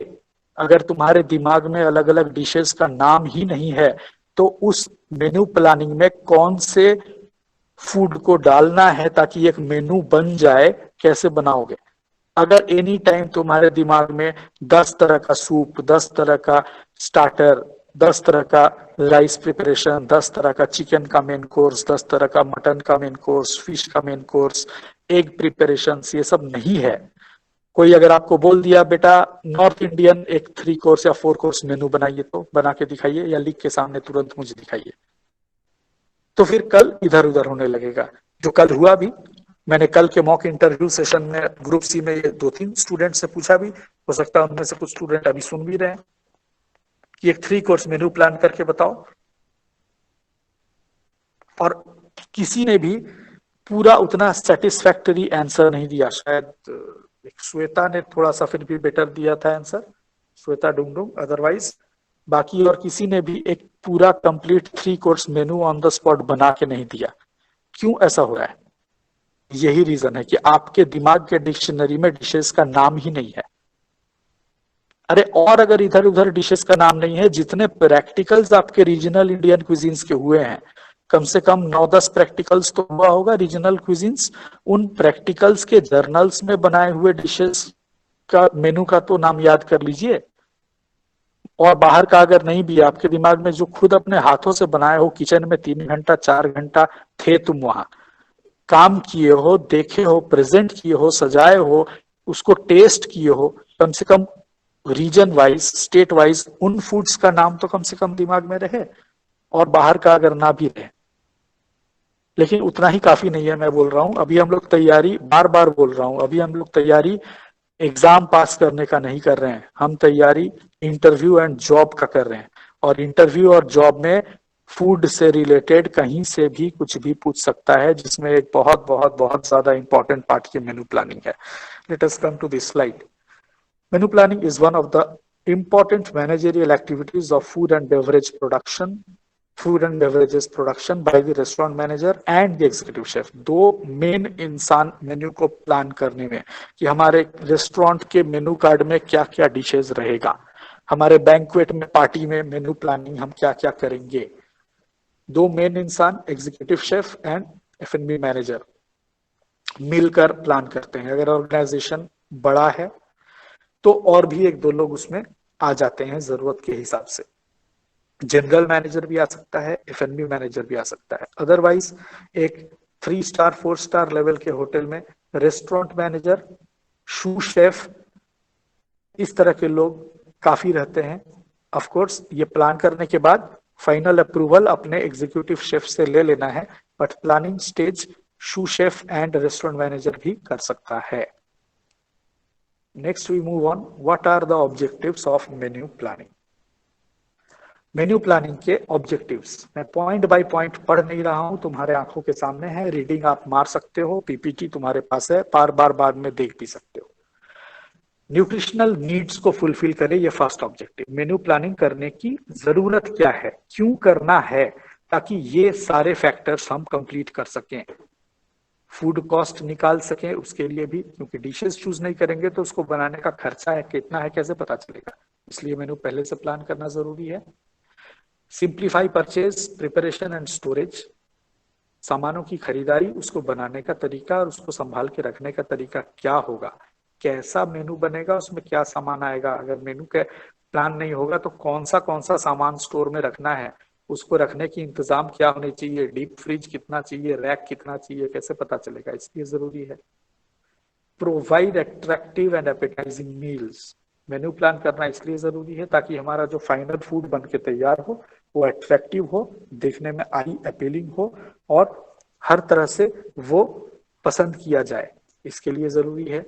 अगर तुम्हारे दिमाग में अलग अलग डिशेस का नाम ही नहीं है, तो उस मेनू प्लानिंग में कौन से फूड को डालना है ताकि एक मेनू बन जाए, कैसे बनाओगे? अगर एनी टाइम तुम्हारे दिमाग में 10 तरह का सूप, 10 तरह का स्टार्टर, 10 तरह का राइस प्रिपरेशन, 10 तरह का चिकन का मेन कोर्स, 10 तरह का मटन का मेन कोर्स, फिश का मेन कोर्स, एग प्रिपरेशन, ये सब नहीं है। कोई अगर आपको बोल दिया बेटा नॉर्थ इंडियन एक 3 कोर्स या 4 कोर्स मेनू बनाइए, तो बना के दिखाइए या लिख के सामने तुरंत मुझे दिखाइए, तो फिर कल इधर उधर होने लगेगा। जो कल हुआ भी, मैंने कल के मॉक इंटरव्यू सेशन में ग्रुप सी में ये 2-3 स्टूडेंट से पूछा भी, हो सकता है उनमें से कुछ स्टूडेंट अभी सुन भी रहे हैं कि एक 3 कोर्स मेनू प्लान करके बताओ। और किसी ने भी पूरा उतना सेटिस्फैक्टरी आंसर नहीं दिया। शायद श्वेता ने थोड़ा सा फिर भी बेटर दिया था आंसर, श्वेता डुंगडुंग, अदरवाइज बाकी और किसी ने भी एक पूरा complete 3 course menu on the spot बना के नहीं दिया। क्यों ऐसा हो रहा है? यही रीजन है कि आपके दिमाग के डिक्शनरी में डिशेस का नाम ही नहीं है। अरे और अगर इधर उधर डिशेस का नाम नहीं है, जितने प्रैक्टिकल्स आपके रीजनल इंडियन क्विजीन्स के हुए हैं, कम से कम 9-10 प्रैक्टिकल्स तो हुआ होगा रीजनल क्विजीन्स, उन प्रैक्टिकल्स के जर्नल्स में बनाए हुए डिशेस का मेनू का तो नाम याद कर लीजिए। और बाहर का अगर नहीं भी, आपके दिमाग में जो खुद अपने हाथों से बनाए हो, किचन में 3 घंटा 4 घंटा थे तुम वहां, काम किए हो, देखे हो, प्रेजेंट किए हो, सजाए हो, उसको टेस्ट किए हो, कम से कम रीजन वाइज, स्टेट वाइज उन फूड्स का नाम तो कम से कम दिमाग में रहे, और बाहर का अगर ना भी रहे। लेकिन उतना ही काफी नहीं है, मैं बोल रहा हूं अभी हम लोग तैयारी, बार बार बोल रहा हूं, अभी हम लोग तैयारी एग्जाम पास करने का नहीं कर रहे हैं, हम तैयारी इंटरव्यू एंड जॉब का कर रहे हैं। और इंटरव्यू और जॉब में फूड से रिलेटेड कहीं से भी कुछ भी पूछ सकता है, जिसमें एक बहुत बहुत बहुत ज्यादा इंपॉर्टेंट पार्ट की मेनू प्लानिंग है। Let us come to this slide. Menu planning is one of the important managerial activities of food and beverage production, food and beverages production by the restaurant manager and the executive chef। दो main इंसान menu को plan करने में, कि हमारे restaurant के menu card में क्या क्या डिशेज रहेगा, हमारे बैंक्वेट में, पार्टी में मेनू प्लानिंग हम क्या क्या करेंगे। दो मेन इंसान, executive chef and F&B manager, मिलकर प्लान करते हैं। अगर ऑर्गेनाइजेशन बड़ा है तो और भी 1-2 लोग उसमें आ जाते हैं जरूरत के हिसाब से। जनरल मैनेजर भी आ सकता है, F&B मैनेजर भी आ सकता है। अदरवाइज एक 3 स्टार 4 स्टार लेवल के होटल में रेस्टोरेंट मैनेजर, शू शेफ, इस तरह के लोग काफी रहते हैं। ऑफ कोर्स ये प्लान करने के बाद फाइनल अप्रूवल अपने एग्जीक्यूटिव शेफ से ले लेना है, but planning stage shoe chef and restaurant manager भी कर सकता है। Next we move on. What are the objectives of menu planning? Menu planning के ऑब्जेक्टिव्स मैं पॉइंट बाय पॉइंट पढ़ नहीं रहा हूं, तुम्हारे आंखों के सामने है, रीडिंग आप मार सकते हो, पीपीटी तुम्हारे पास है, बार बार में देख भी सकते हो। न्यूट्रिशनल नीड्स को फुलफिल करे, ये फर्स्ट ऑब्जेक्टिव। मेन्यू प्लानिंग करने की जरूरत क्या है, क्यों करना है, ताकि ये सारे फैक्टर्स हम कंप्लीट कर सकें। फूड कॉस्ट निकाल सके उसके लिए भी, क्योंकि डिशेस चूज नहीं करेंगे तो उसको बनाने का खर्चा है कितना है कैसे पता चलेगा, इसलिए मेनू पहले से प्लान करना जरूरी है। Simplify purchase, preparation and storage, सामानों की खरीदारी, उसको बनाने का तरीका और उसको संभाल के रखने का तरीका क्या होगा, कैसा मेनू बनेगा, उसमें क्या सामान आएगा। अगर मेनू के प्लान नहीं होगा तो कौन सा सामान स्टोर में रखना है, उसको रखने की इंतजाम क्या होने चाहिए, डीप फ्रिज कितना चाहिए, रैक कितना चाहिए, कैसे पता चलेगा, इसलिए जरूरी है। Provide attractive and appetising meals, menu plan करना इसलिए जरूरी है ताकि हमारा जो फाइनल फूड बन के तैयार हो वो अट्रैक्टिव हो, देखने में आई अपीलिंग हो और हर तरह से वो पसंद किया जाए। इसके लिए जरूरी है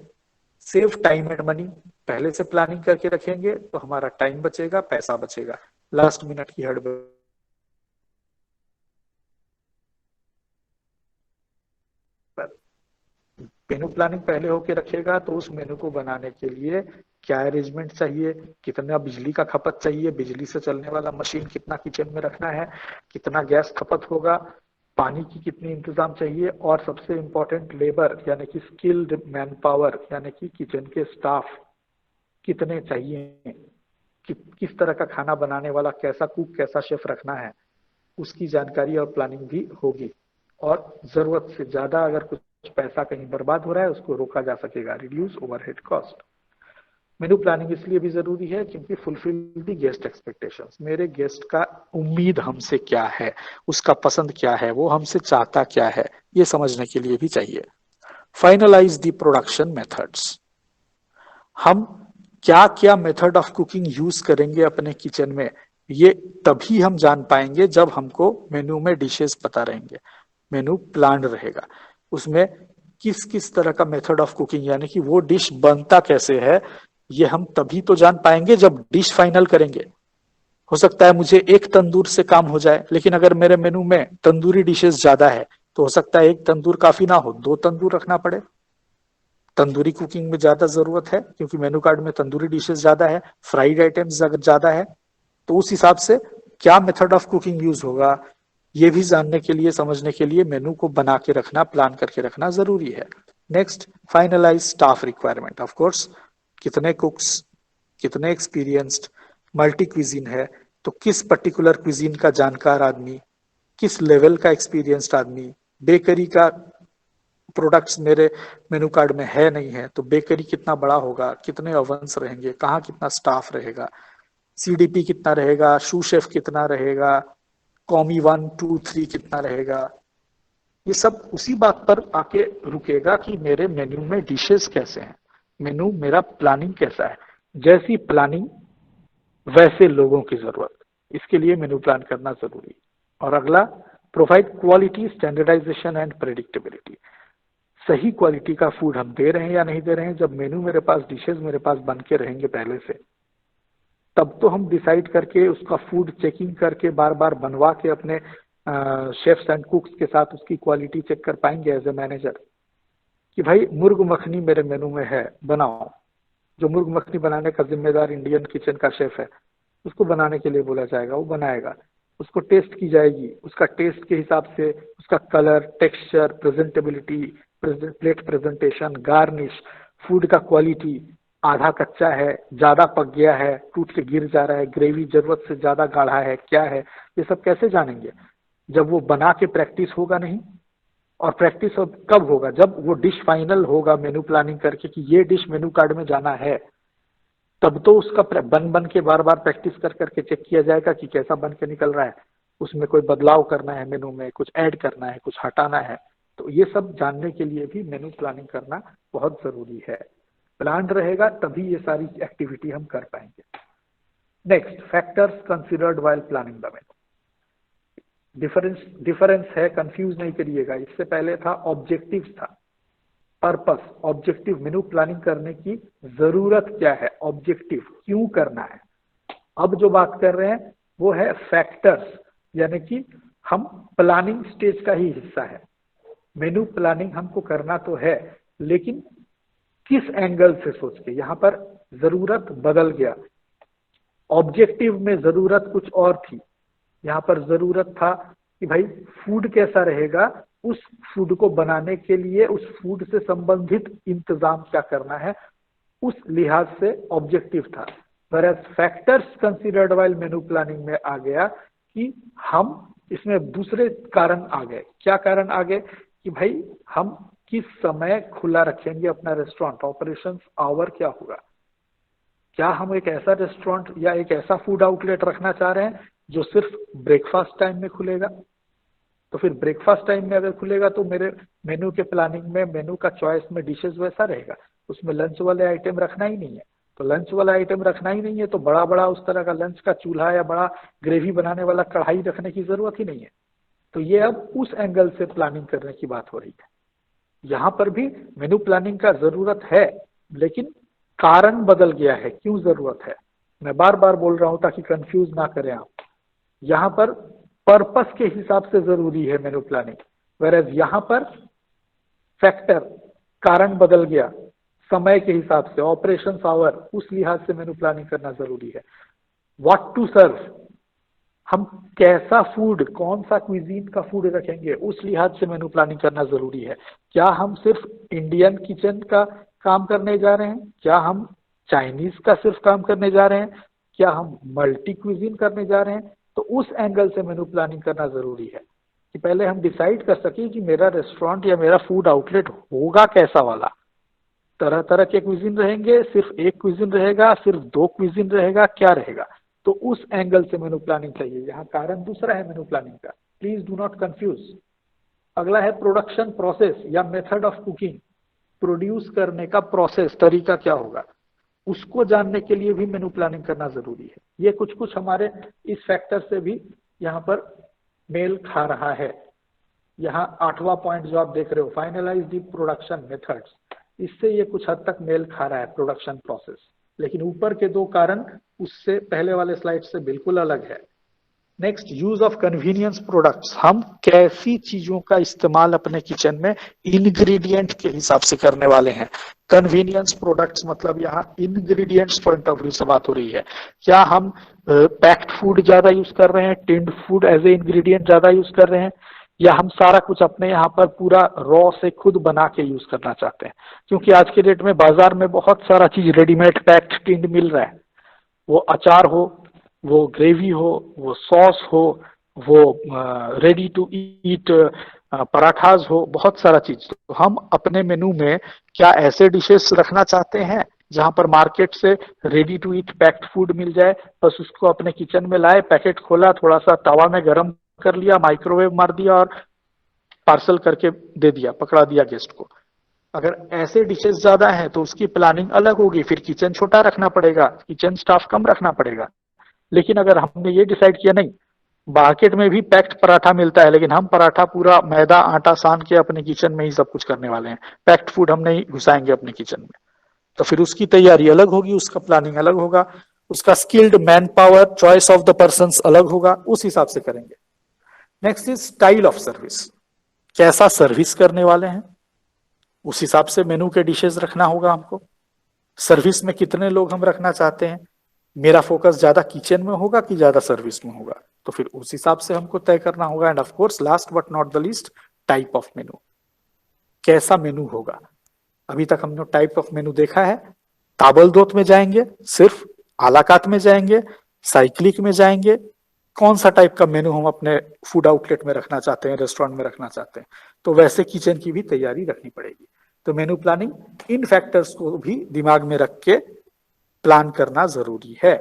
सेव टाइम एंड मनी। पहले से प्लानिंग करके रखेंगे तो हमारा टाइम बचेगा, पैसा बचेगा, लास्ट मिनट की हड़बड़ी। मेनू प्लानिंग पहले होके रखेगा तो उस मेनू को बनाने के लिए क्या अरेंजमेंट चाहिए, कितना बिजली का खपत चाहिए, बिजली से चलने वाला मशीन कितना किचन में रखना है, कितना गैस खपत होगा, पानी की कितनी इंतजाम चाहिए, और सबसे इंपॉर्टेंट लेबर यानी कि स्किल्ड मैन पावर यानी कि किचन के स्टाफ कितने चाहिए, किस तरह का खाना बनाने वाला, कैसा कुक कैसा शेफ रखना है, उसकी जानकारी और प्लानिंग भी होगी। और जरूरत से ज्यादा अगर कुछ पैसा कहीं बर्बाद हो रहा है उसको रोका जा सकेगा, रिड्यूस ओवरहेड कॉस्ट। मेनू प्लानिंग इसलिए भी जरूरी है क्योंकि फुलफिल द गेस्ट एक्सपेक्टेशंस, मेरे गेस्ट का उम्मीद हमसे क्या है, उसका पसंद क्या है, वो हमसे चाहता क्या है, ये समझने के लिए भी चाहिए। फाइनलाइज द प्रोडक्शन मेथड्स, हम क्या क्या मेथड ऑफ कुकिंग यूज करेंगे अपने किचन में, ये तभी हम जान पाएंगे जब हमको मेन्यू में डिशेस पता रहेंगे, मेन्यू प्लान रहेगा, उसमें किस किस तरह का मेथड ऑफ कुकिंग यानी कि वो डिश बनता कैसे है, ये हम तभी तो जान पाएंगे जब डिश फाइनल करेंगे। हो सकता है मुझे एक तंदूर से काम हो जाए, लेकिन अगर मेरे मेनू में तंदूरी डिशेस ज्यादा है तो हो सकता है एक तंदूर काफी ना हो, 2 तंदूर रखना पड़े। तंदूरी कुकिंग में ज्यादा जरूरत है क्योंकि मेनू कार्ड में तंदूरी डिशेस ज्यादा है, फ्राइड आइटम्स अगर ज्यादा है तो उस हिसाब से क्या मेथड ऑफ कुकिंग यूज होगा, ये भी जानने के लिए समझने के लिए मेनू को बना के रखना, प्लान करके रखना जरूरी है। Next, finalize staff requirement. Of course कितने कुक्स, कितने एक्सपीरियंस्ड, मल्टी क्विजीन है तो किस पर्टिकुलर क्विजीन का जानकार आदमी, किस लेवल का एक्सपीरियंस्ड आदमी, बेकरी का प्रोडक्ट्स मेरे मेनू कार्ड में है नहीं है तो बेकरी कितना बड़ा होगा, कितने ओवंस रहेंगे, कहाँ कितना स्टाफ रहेगा, सीडीपी कितना रहेगा, शू शेफ कितना रहेगा, कॉमी 1 2 3 कितना रहेगा, ये सब उसी बात पर आके रुकेगा कि मेरे मेन्यू में डिशेस कैसे हैं, मेनू मेरा प्लानिंग कैसा है। जैसी प्लानिंग वैसे लोगों की जरूरत, इसके लिए मेनू प्लान करना जरूरी। और अगला, provide quality standardization and predictability, सही क्वालिटी का फूड हम दे रहे हैं या नहीं दे रहे हैं। जब मेनू मेरे पास, डिशेस मेरे पास बन के रहेंगे पहले से, तब तो हम डिसाइड करके उसका फूड चेकिंग करके बार बार बनवा के अपने शेफ्स एंड कुक्स के साथ उसकी क्वालिटी चेक कर पाएंगे एज ए मैनेजर कि भाई मुर्ग मखनी मेरे मेनू में है, बनाओ। जो मुर्ग मखनी बनाने का जिम्मेदार इंडियन किचन का शेफ है, उसको बनाने के लिए बोला जाएगा, वो बनाएगा, उसको टेस्ट की जाएगी, उसका टेस्ट के हिसाब से उसका colour, texture, presentability, plate presentation, garnish, food का क्वालिटी, आधा कच्चा है, ज्यादा पक गया है, टूट के गिर जा रहा है, ग्रेवी जरूरत से ज्यादा गाढ़ा है, क्या है, ये सब कैसे जानेंगे जब वो बना के प्रैक्टिस होगा नहीं। और प्रैक्टिस कब होगा, जब वो डिश फाइनल होगा मेनू प्लानिंग करके कि ये डिश मेनू कार्ड में जाना है, तब तो उसका बन बन के बार बार प्रैक्टिस कर करके चेक किया जाएगा कि कैसा बन के निकल रहा है, उसमें कोई बदलाव करना है, मेनू में कुछ ऐड करना है, कुछ हटाना है। तो ये सब जानने के लिए भी मेनू प्लानिंग करना बहुत जरूरी है। प्लान रहेगा तभी ये सारी एक्टिविटी हम कर पाएंगे। Next, factors considered while planning the menu. Difference है, कंफ्यूज नहीं करिएगा। इससे पहले था ऑब्जेक्टिव, था पर्पस, ऑब्जेक्टिव, मेनू प्लानिंग करने की जरूरत क्या है, ऑब्जेक्टिव क्यों करना है। अब जो बात कर रहे हैं वो है फैक्टर्स, यानी कि हम प्लानिंग स्टेज का ही हिस्सा है। मेनू प्लानिंग हमको करना तो है, लेकिन किस एंगल से सोच के, यहां पर जरूरत बदल गया। ऑब्जेक्टिव में जरूरत कुछ और थी, यहाँ पर जरूरत था कि भाई फूड कैसा रहेगा, उस फूड को बनाने के लिए उस फूड से संबंधित इंतजाम क्या करना है, उस लिहाज से ऑब्जेक्टिव था। whereas फैक्टर्स कंसीडर्ड व्हाइल मेनू प्लानिंग में आ गया कि हम इसमें दूसरे कारण आ गए। क्या कारण आ गए कि भाई हम किस समय खुला रखेंगे अपना रेस्टोरेंट, ऑपरेशंस आवर क्या होगा। क्या हम एक ऐसा रेस्टोरेंट या एक ऐसा फूड आउटलेट रखना चाह रहे हैं जो सिर्फ ब्रेकफास्ट टाइम में खुलेगा, तो फिर ब्रेकफास्ट टाइम में अगर खुलेगा तो मेरे मेनू के प्लानिंग में, मेनू का चॉइस में डिशेस वैसा रहेगा, उसमें लंच वाले आइटम रखना ही नहीं है। तो लंच वाला आइटम रखना ही नहीं है तो बड़ा बड़ा उस तरह का लंच का चूल्हा या बड़ा ग्रेवी बनाने वाला कढ़ाई रखने की जरूरत ही नहीं है। तो ये अब उस एंगल से प्लानिंग करने की बात हो रही है। यहाँ पर भी मेनू प्लानिंग का जरूरत है, लेकिन कारण बदल गया है। क्यों जरूरत है, मैं बार बार बोल रहा हूं ताकि कंफ्यूज ना करें आप। यहाँ पर पर्पस के हिसाब से जरूरी है मेनू प्लानिंग, वेरएज यहाँ पर फैक्टर, कारण बदल गया, समय के हिसाब से, ऑपरेशन आवर, उस लिहाज से मेनू प्लानिंग करना जरूरी है। व्हाट टू सर्व, हम कैसा फूड, कौन सा क्विजीन का फूड रखेंगे, उस लिहाज से मेनू प्लानिंग करना जरूरी है। क्या हम सिर्फ इंडियन किचन का काम करने जा रहे हैं, क्या हम चाइनीज का सिर्फ काम करने जा रहे हैं, क्या हम मल्टी क्विजीन करने जा रहे हैं, तो उस एंगल से मेनू प्लानिंग करना जरूरी है कि पहले हम डिसाइड कर सके कि मेरा रेस्टोरेंट या मेरा फूड आउटलेट होगा कैसा वाला। तरह तरह के क्विजीन रहेंगे, सिर्फ एक क्विजीन रहेगा, सिर्फ दो क्विजीन रहेगा, क्या रहेगा, तो उस एंगल से मेनू प्लानिंग चाहिए। यहाँ कारण दूसरा है मेनू प्लानिंग का, प्लीज डू नॉट कंफ्यूज। अगला है प्रोडक्शन प्रोसेस या मेथड ऑफ कुकिंग, प्रोड्यूस करने का प्रोसेस, तरीका क्या होगा, उसको जानने के लिए भी मेनू प्लानिंग करना जरूरी है। ये कुछ कुछ हमारे इस फैक्टर से भी यहाँ पर मेल खा रहा है। यहाँ 8वां पॉइंट जो आप देख रहे हो, फाइनलाइज द प्रोडक्शन मेथड्स, इससे ये कुछ हद तक मेल खा रहा है प्रोडक्शन प्रोसेस, लेकिन ऊपर के दो कारण उससे पहले वाले स्लाइड से बिल्कुल अलग है। Next, use of convenience products, हम कैसी चीजों का इस्तेमाल अपने किचन में इंग्रेडिएंट के हिसाब से करने वाले हैं। कन्वीनियंस प्रोडक्ट्स मतलब यहाँ इंग्रेडिएंट्स पॉइंट ऑफ व्यू से बात हो रही है। क्या हम पैक्ड फूड ज्यादा यूज कर रहे हैं, tinned food as a ingredient ज्यादा यूज कर रहे हैं, या हम सारा कुछ अपने यहाँ पर पूरा रॉ से खुद बना के यूज करना चाहते हैं। क्योंकि आज के डेट में बाजार में बहुत सारा चीज रेडीमेड पैक्ड टिन्ड मिल रहा है, वो अचार हो, वो ग्रेवी हो, वो सॉस हो, वो रेडी टू ईट पराठाज हो, बहुत सारा चीज। तो हम अपने मेनू में क्या ऐसे डिशेस रखना चाहते हैं जहां पर मार्केट से ready to eat packed food मिल जाए, बस उसको अपने किचन में लाए, पैकेट खोला, थोड़ा सा तवा में गर्म कर लिया, माइक्रोवेव मार दिया और पार्सल करके दे दिया, पकड़ा दिया गेस्ट को। अगर ऐसे डिशेस ज्यादा हैं तो उसकी प्लानिंग अलग होगी, फिर किचन छोटा रखना पड़ेगा, किचन स्टाफ कम रखना पड़ेगा। लेकिन अगर हमने ये डिसाइड किया नहीं, मार्केट में भी पैक्ड पराठा मिलता है, लेकिन हम पराठा पूरा मैदा आटा सान के अपने किचन में ही सब कुछ करने वाले हैं, पैक्ड फूड हम नहीं घुसाएंगे अपने किचन में, तो फिर उसकी तैयारी अलग होगी, उसका प्लानिंग अलग होगा, उसका skilled man power, choice of the persons अलग होगा, उस हिसाब से करेंगे। Next is style of service, कैसा सर्विस करने वाले हैं, उस हिसाब से मेनू के डिशेस रखना होगा हमको। सर्विस में कितने लोग हम रखना चाहते हैं, मेरा फोकस ज्यादा किचन में होगा कि ज्यादा सर्विस में होगा, तो फिर उस हिसाब से हमको तय करना होगा। End of course last but not the least, type of मेनू, कैसा मेनू होगा। अभी तक हमने टाइप ऑफ मेनू देखा है, ताबलदोत में जाएंगे, सिर्फ आलाकात में जाएंगे, साइक्लिक में जाएंगे, कौन सा टाइप का मेनू हम अपने फूड आउटलेट में रखना चाहते हैं, रेस्टोरेंट में रखना चाहते हैं, तो वैसे किचन की भी तैयारी रखनी पड़ेगी। तो मेनू प्लानिंग इन फैक्टर्स को भी दिमाग में रख के प्लान करना जरूरी है।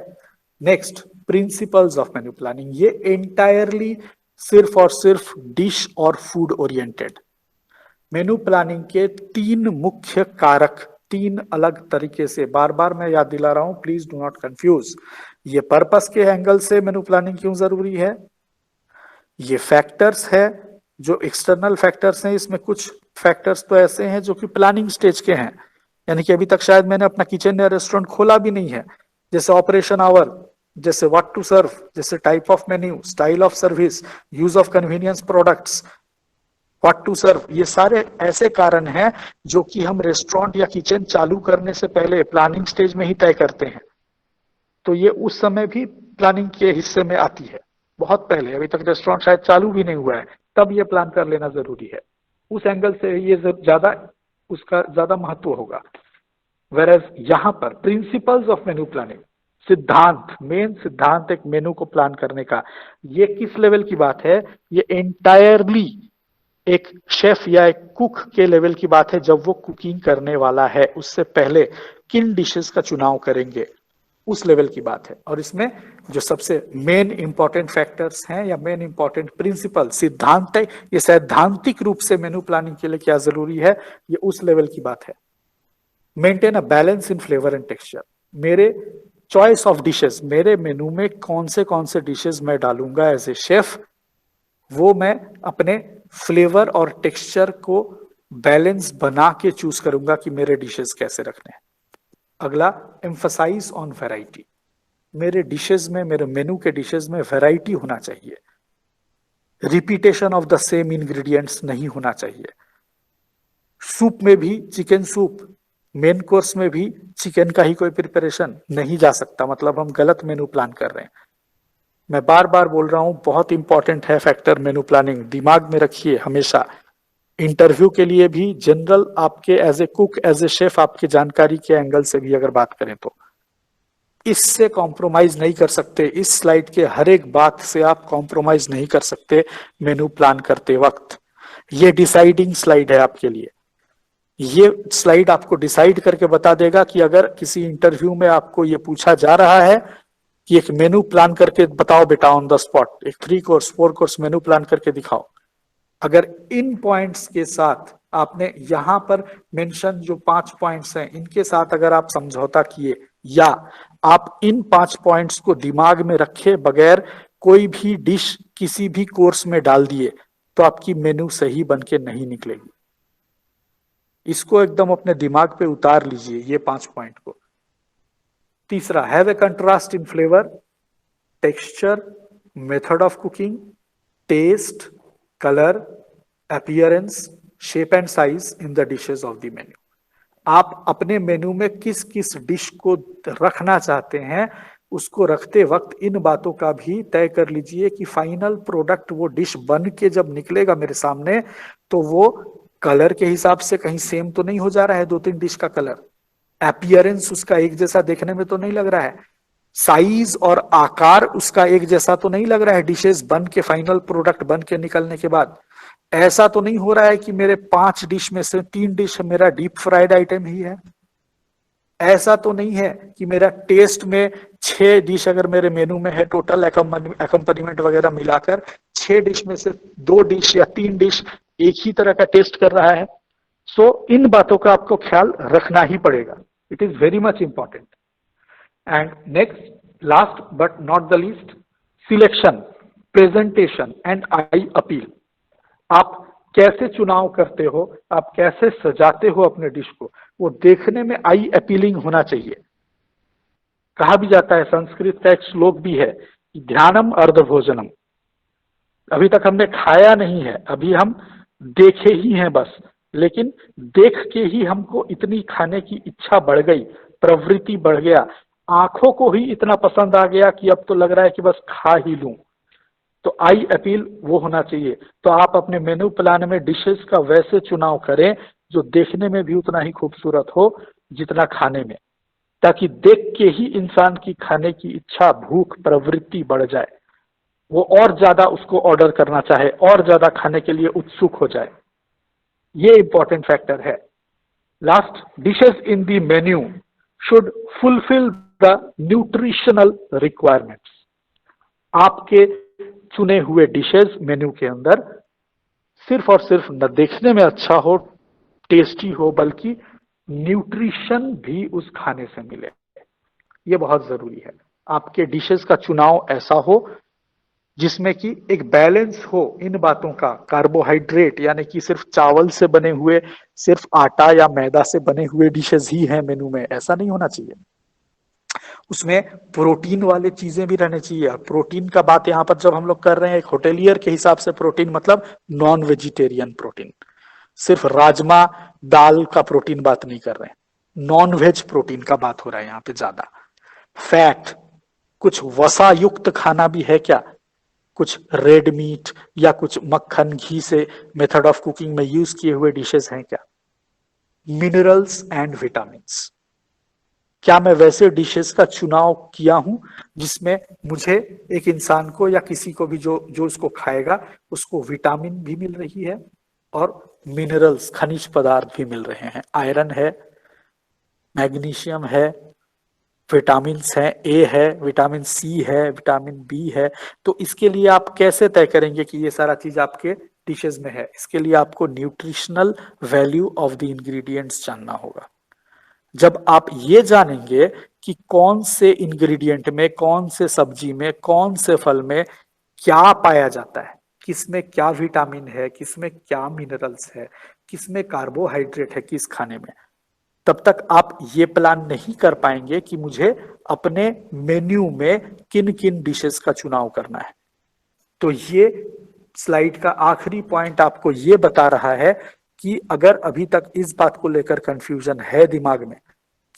Next, principles of menu planning, ये एंटायरली सिर्फ और सिर्फ डिश और फूड ओरिएंटेड। मेनू प्लानिंग के 3 मुख्य कारक, 3 अलग तरीके से, बार बार मैं याद दिला रहा हूं, प्लीज डू नॉट कंफ्यूज। ये पर्पस के एंगल से मेनू प्लानिंग क्यों जरूरी है, ये फैक्टर्स है जो एक्सटर्नल फैक्टर्स हैं, इसमें कुछ फैक्टर्स तो ऐसे हैं जो कि प्लानिंग स्टेज के हैं, यानी कि अभी तक शायद मैंने अपना किचन या रेस्टोरेंट खोला भी नहीं है, जैसे ऑपरेशन आवर, जैसे व्हाट टू सर्व, जैसे type of menu, style of service, use of convenience products, what to serve, ये सारे ऐसे कारण हैं जो कि हम रेस्टोरेंट या किचन चालू करने से पहले प्लानिंग स्टेज में ही तय करते हैं। तो ये उस समय भी प्लानिंग के हिस्से में आती है, बहुत पहले, अभी तक रेस्टोरेंट शायद चालू भी नहीं हुआ है, तब ये प्लान कर लेना जरूरी है। उस एंगल से ये ज्यादा, उसका ज्यादा महत्व होगा। वेरएज यहाँ पर प्रिंसिपल्स ऑफ मेन्यू प्लानिंग, सिद्धांत, मेन सिद्धांत एक मेनू को प्लान करने का, ये किस लेवल की बात है, ये एंटायरली एक शेफ या एक कुक के लेवल की बात है। जब वो कुकिंग करने वाला है, उससे पहले किन डिशेस का चुनाव करेंगे, उस लेवल की बात है। और इसमें जो सबसे मेन इंपॉर्टेंट फैक्टर्स हैं या मेन इंपॉर्टेंट प्रिंसिपल, सिद्धांत है, ये सैद्धांतिक रूप से मेनू प्लानिंग के लिए क्या जरूरी है, ये उस लेवल की बात है। Maintain a balance in flavour and texture, मेरे चॉइस ऑफ डिशेस, मेरे मेनू में कौन से डिशेस मैं डालूंगा, एज ए शेफ, वो मैं अपने फ्लेवर और टेक्सचर को मेंटेन करना, वो मैं अपने फ्लेवर और टेक्सचर को मेंटेन करना, वो मैं अपने चॉइस ऑफ डिशेस, मेरे मेनू में कौन से डिशेस मैं डालूंगा एज ए शेफ, वो मैं अपने फ्लेवर और टेक्सचर को मेंटेन करना, वो मैं अपने चॉइस ऑफ डिशेस, मेरे मेनू में कौन से डिशेस मैं डालूंगा एज ए शेफ, वो मैं अपने फ्लेवर और टेक्सचर को बैलेंस बना के चूज करूंगा कि मेरे डिशेस कैसे रखने हैं। अगला, एम्फसाइज ऑन वैरायटी। मेरे डिशेस में, मेरे मेनू के डिशेस में वैरायटी होना चाहिए, repetition of the same ingredients नहीं होना चाहिए। सूप में भी चिकन सूप, मेन कोर्स में भी चिकन का ही कोई प्रिपरेशन नहीं जा सकता, मतलब हम गलत मेनू प्लान कर रहे हैं। मैं बार बार बोल रहा हूं, बहुत इंपॉर्टेंट है फैक्टर मेनू प्लानिंग, दिमाग में रखिए हमेशा। इंटरव्यू के लिए भी, जनरल आपके as a cook, as a chef, आपके जानकारी के एंगल से भी अगर बात करें तो इससे कॉम्प्रोमाइज नहीं कर सकते। इस स्लाइड के हर एक बात से आप कॉम्प्रोमाइज नहीं कर सकते मेनू प्लान करते वक्त। ये डिसाइडिंग स्लाइड है आपके लिए। ये स्लाइड आपको डिसाइड करके बता देगा कि अगर किसी इंटरव्यू में आपको ये पूछा जा रहा है कि एक मेनू प्लान करके बताओ बेटा ऑन द स्पॉट, एक 3 कोर्स 4 कोर्स मेनू प्लान करके दिखाओ, अगर इन पॉइंट्स के साथ आपने यहां पर मेंशन जो 5 पॉइंट्स हैं इनके साथ अगर आप समझौता किए, या आप इन 5 पॉइंट्स को दिमाग में रखे बगैर कोई भी डिश किसी भी कोर्स में डाल दिए, तो आपकी मेनू सही बन के नहीं निकलेगी। इसको एकदम अपने दिमाग पे उतार लीजिए, ये 5 पॉइंट को। तीसरा, have a contrast in flavour, texture, method of cooking, taste, colour, appearance, shape and size in the dishes of the menu. आप अपने मेन्यू में किस किस डिश को रखना चाहते हैं, उसको रखते वक्त इन बातों का भी तय कर लीजिए कि फाइनल प्रोडक्ट, वो डिश बन के जब निकलेगा मेरे सामने, तो वो कलर के हिसाब से कहीं सेम तो नहीं हो जा रहा है 2-3 डिश का कलर, अपीयरेंस उसका एक जैसा देखने में तो नहीं लग रहा है, साइज और आकार उसका एक जैसा तो नहीं लग रहा है डिशेस बन के, फाइनल प्रोडक्ट बन के निकलने के बाद। ऐसा तो नहीं हो रहा है कि मेरे 5 डिश में से 3 डिश मेरा डीप फ्राइड आइटम ही है। ऐसा तो नहीं है कि मेरा टेस्ट में 6 डिश अगर मेरे मेनू में है, टोटल एकम्पनीमेंट वगैरह मिलाकर 6 डिश में से 2 डिश या 3 डिश एक ही तरह का टेस्ट कर रहा है। सो इन बातों का आपको ख्याल रखना ही पड़ेगा। It is very much important. And next, last but not the least, selection, presentation and I appeal. आप कैसे चुनाव करते हो, आप कैसे सजाते हो अपने डिश को, वो देखने में आई अपीलिंग होना चाहिए। कहा भी जाता है, संस्कृत का एक श्लोक भी है कि ध्यानम अर्ध भोजनम। अभी तक हमने खाया नहीं है, अभी हम देखे ही हैं बस, लेकिन देख के ही हमको इतनी खाने की इच्छा बढ़ गई, प्रवृत्ति बढ़ गया, आंखों को ही इतना पसंद आ गया कि अब तो लग रहा है कि बस खा ही लूं। तो आई अपील वो होना चाहिए। तो आप अपने मेनू प्लान में डिशेस का वैसे चुनाव करें जो देखने में भी उतना ही खूबसूरत हो जितना खाने में, ताकि देख के ही इंसान की खाने की इच्छा, भूख, प्रवृत्ति बढ़ जाए, वो और ज्यादा उसको ऑर्डर करना चाहे, और ज्यादा खाने के लिए उत्सुक हो जाए। ये इंपॉर्टेंट फैक्टर है। Last, dishes in the menu should fulfil the nutritional requirements. आपके चुने हुए डिशेस मेन्यू के अंदर सिर्फ और सिर्फ न देखने में अच्छा हो, टेस्टी हो, बल्कि न्यूट्रिशन भी उस खाने से मिले। ये बहुत जरूरी है। आपके डिशेस का चुनाव ऐसा हो जिसमें कि एक बैलेंस हो इन बातों का। कार्बोहाइड्रेट यानी कि सिर्फ चावल से बने हुए, सिर्फ आटा या मैदा से बने हुए डिशेस ही हैं मेनू में, ऐसा नहीं होना चाहिए। उसमें प्रोटीन वाले चीजें भी रहने चाहिए। प्रोटीन का बात यहां पर जब हम लोग कर रहे हैं एक होटेलियर के हिसाब से, प्रोटीन मतलब नॉन वेजिटेरियन प्रोटीन, सिर्फ राजमा दाल का प्रोटीन बात नहीं कर रहे हैं, नॉन वेज प्रोटीन का बात हो रहा है यहाँ पे ज्यादा। फैट, कुछ वसा युक्त खाना भी है क्या, कुछ रेड मीट या कुछ मक्खन घी से मेथड ऑफ कुकिंग में यूज किए हुए डिशेस हैं क्या। मिनरल्स एंड विटामिन्स, क्या मैं वैसे डिशेस का चुनाव किया हूं जिसमें मुझे, एक इंसान को या किसी को भी जो उसको खाएगा उसको विटामिन भी मिल रही है और मिनरल्स, खनिज पदार्थ भी मिल रहे हैं। आयरन है, मैग्नीशियम है, विटामिन्स हैं, ए है, विटामिन सी है, विटामिन बी है। तो इसके लिए आप कैसे तय करेंगे कि ये सारा चीज आपके डिशेस में है। इसके लिए आपको nutritional value of the ingredients जानना होगा। जब आप ये जानेंगे कि कौन से इंग्रेडिएंट में, कौन से सब्जी में, कौन से फल में क्या पाया जाता है, किसमें क्या विटामिन है, किसमें क्या मिनरल्स है, किसमें कार्बोहाइड्रेट है किस खाने में, तब तक आप ये प्लान नहीं कर पाएंगे कि मुझे अपने मेन्यू में किन किन डिशेस का चुनाव करना है। तो ये स्लाइड का आखिरी पॉइंट आपको ये बता रहा है कि अगर अभी तक इस बात को लेकर कंफ्यूजन है दिमाग में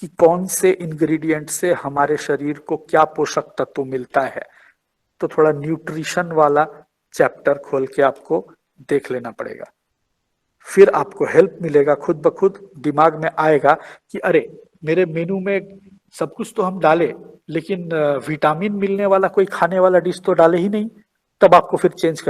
कि कौन से इंग्रेडिएंट से हमारे शरीर को क्या पोषक तत्व मिलता है, तो थोड़ा न्यूट्रिशन वाला चैप्टर खोल के आपको देख लेना पड़ेगा। फिर आपको हेल्प मिलेगा, खुद ब खुद दिमाग में आएगा कि अरे मेरे मेनू में सब कुछ तो हम डाले, लेकिन विटामिन मिलने वाला कोई खाने वाला डिश तो डाले ही नहीं, तब आपको फिर चेंज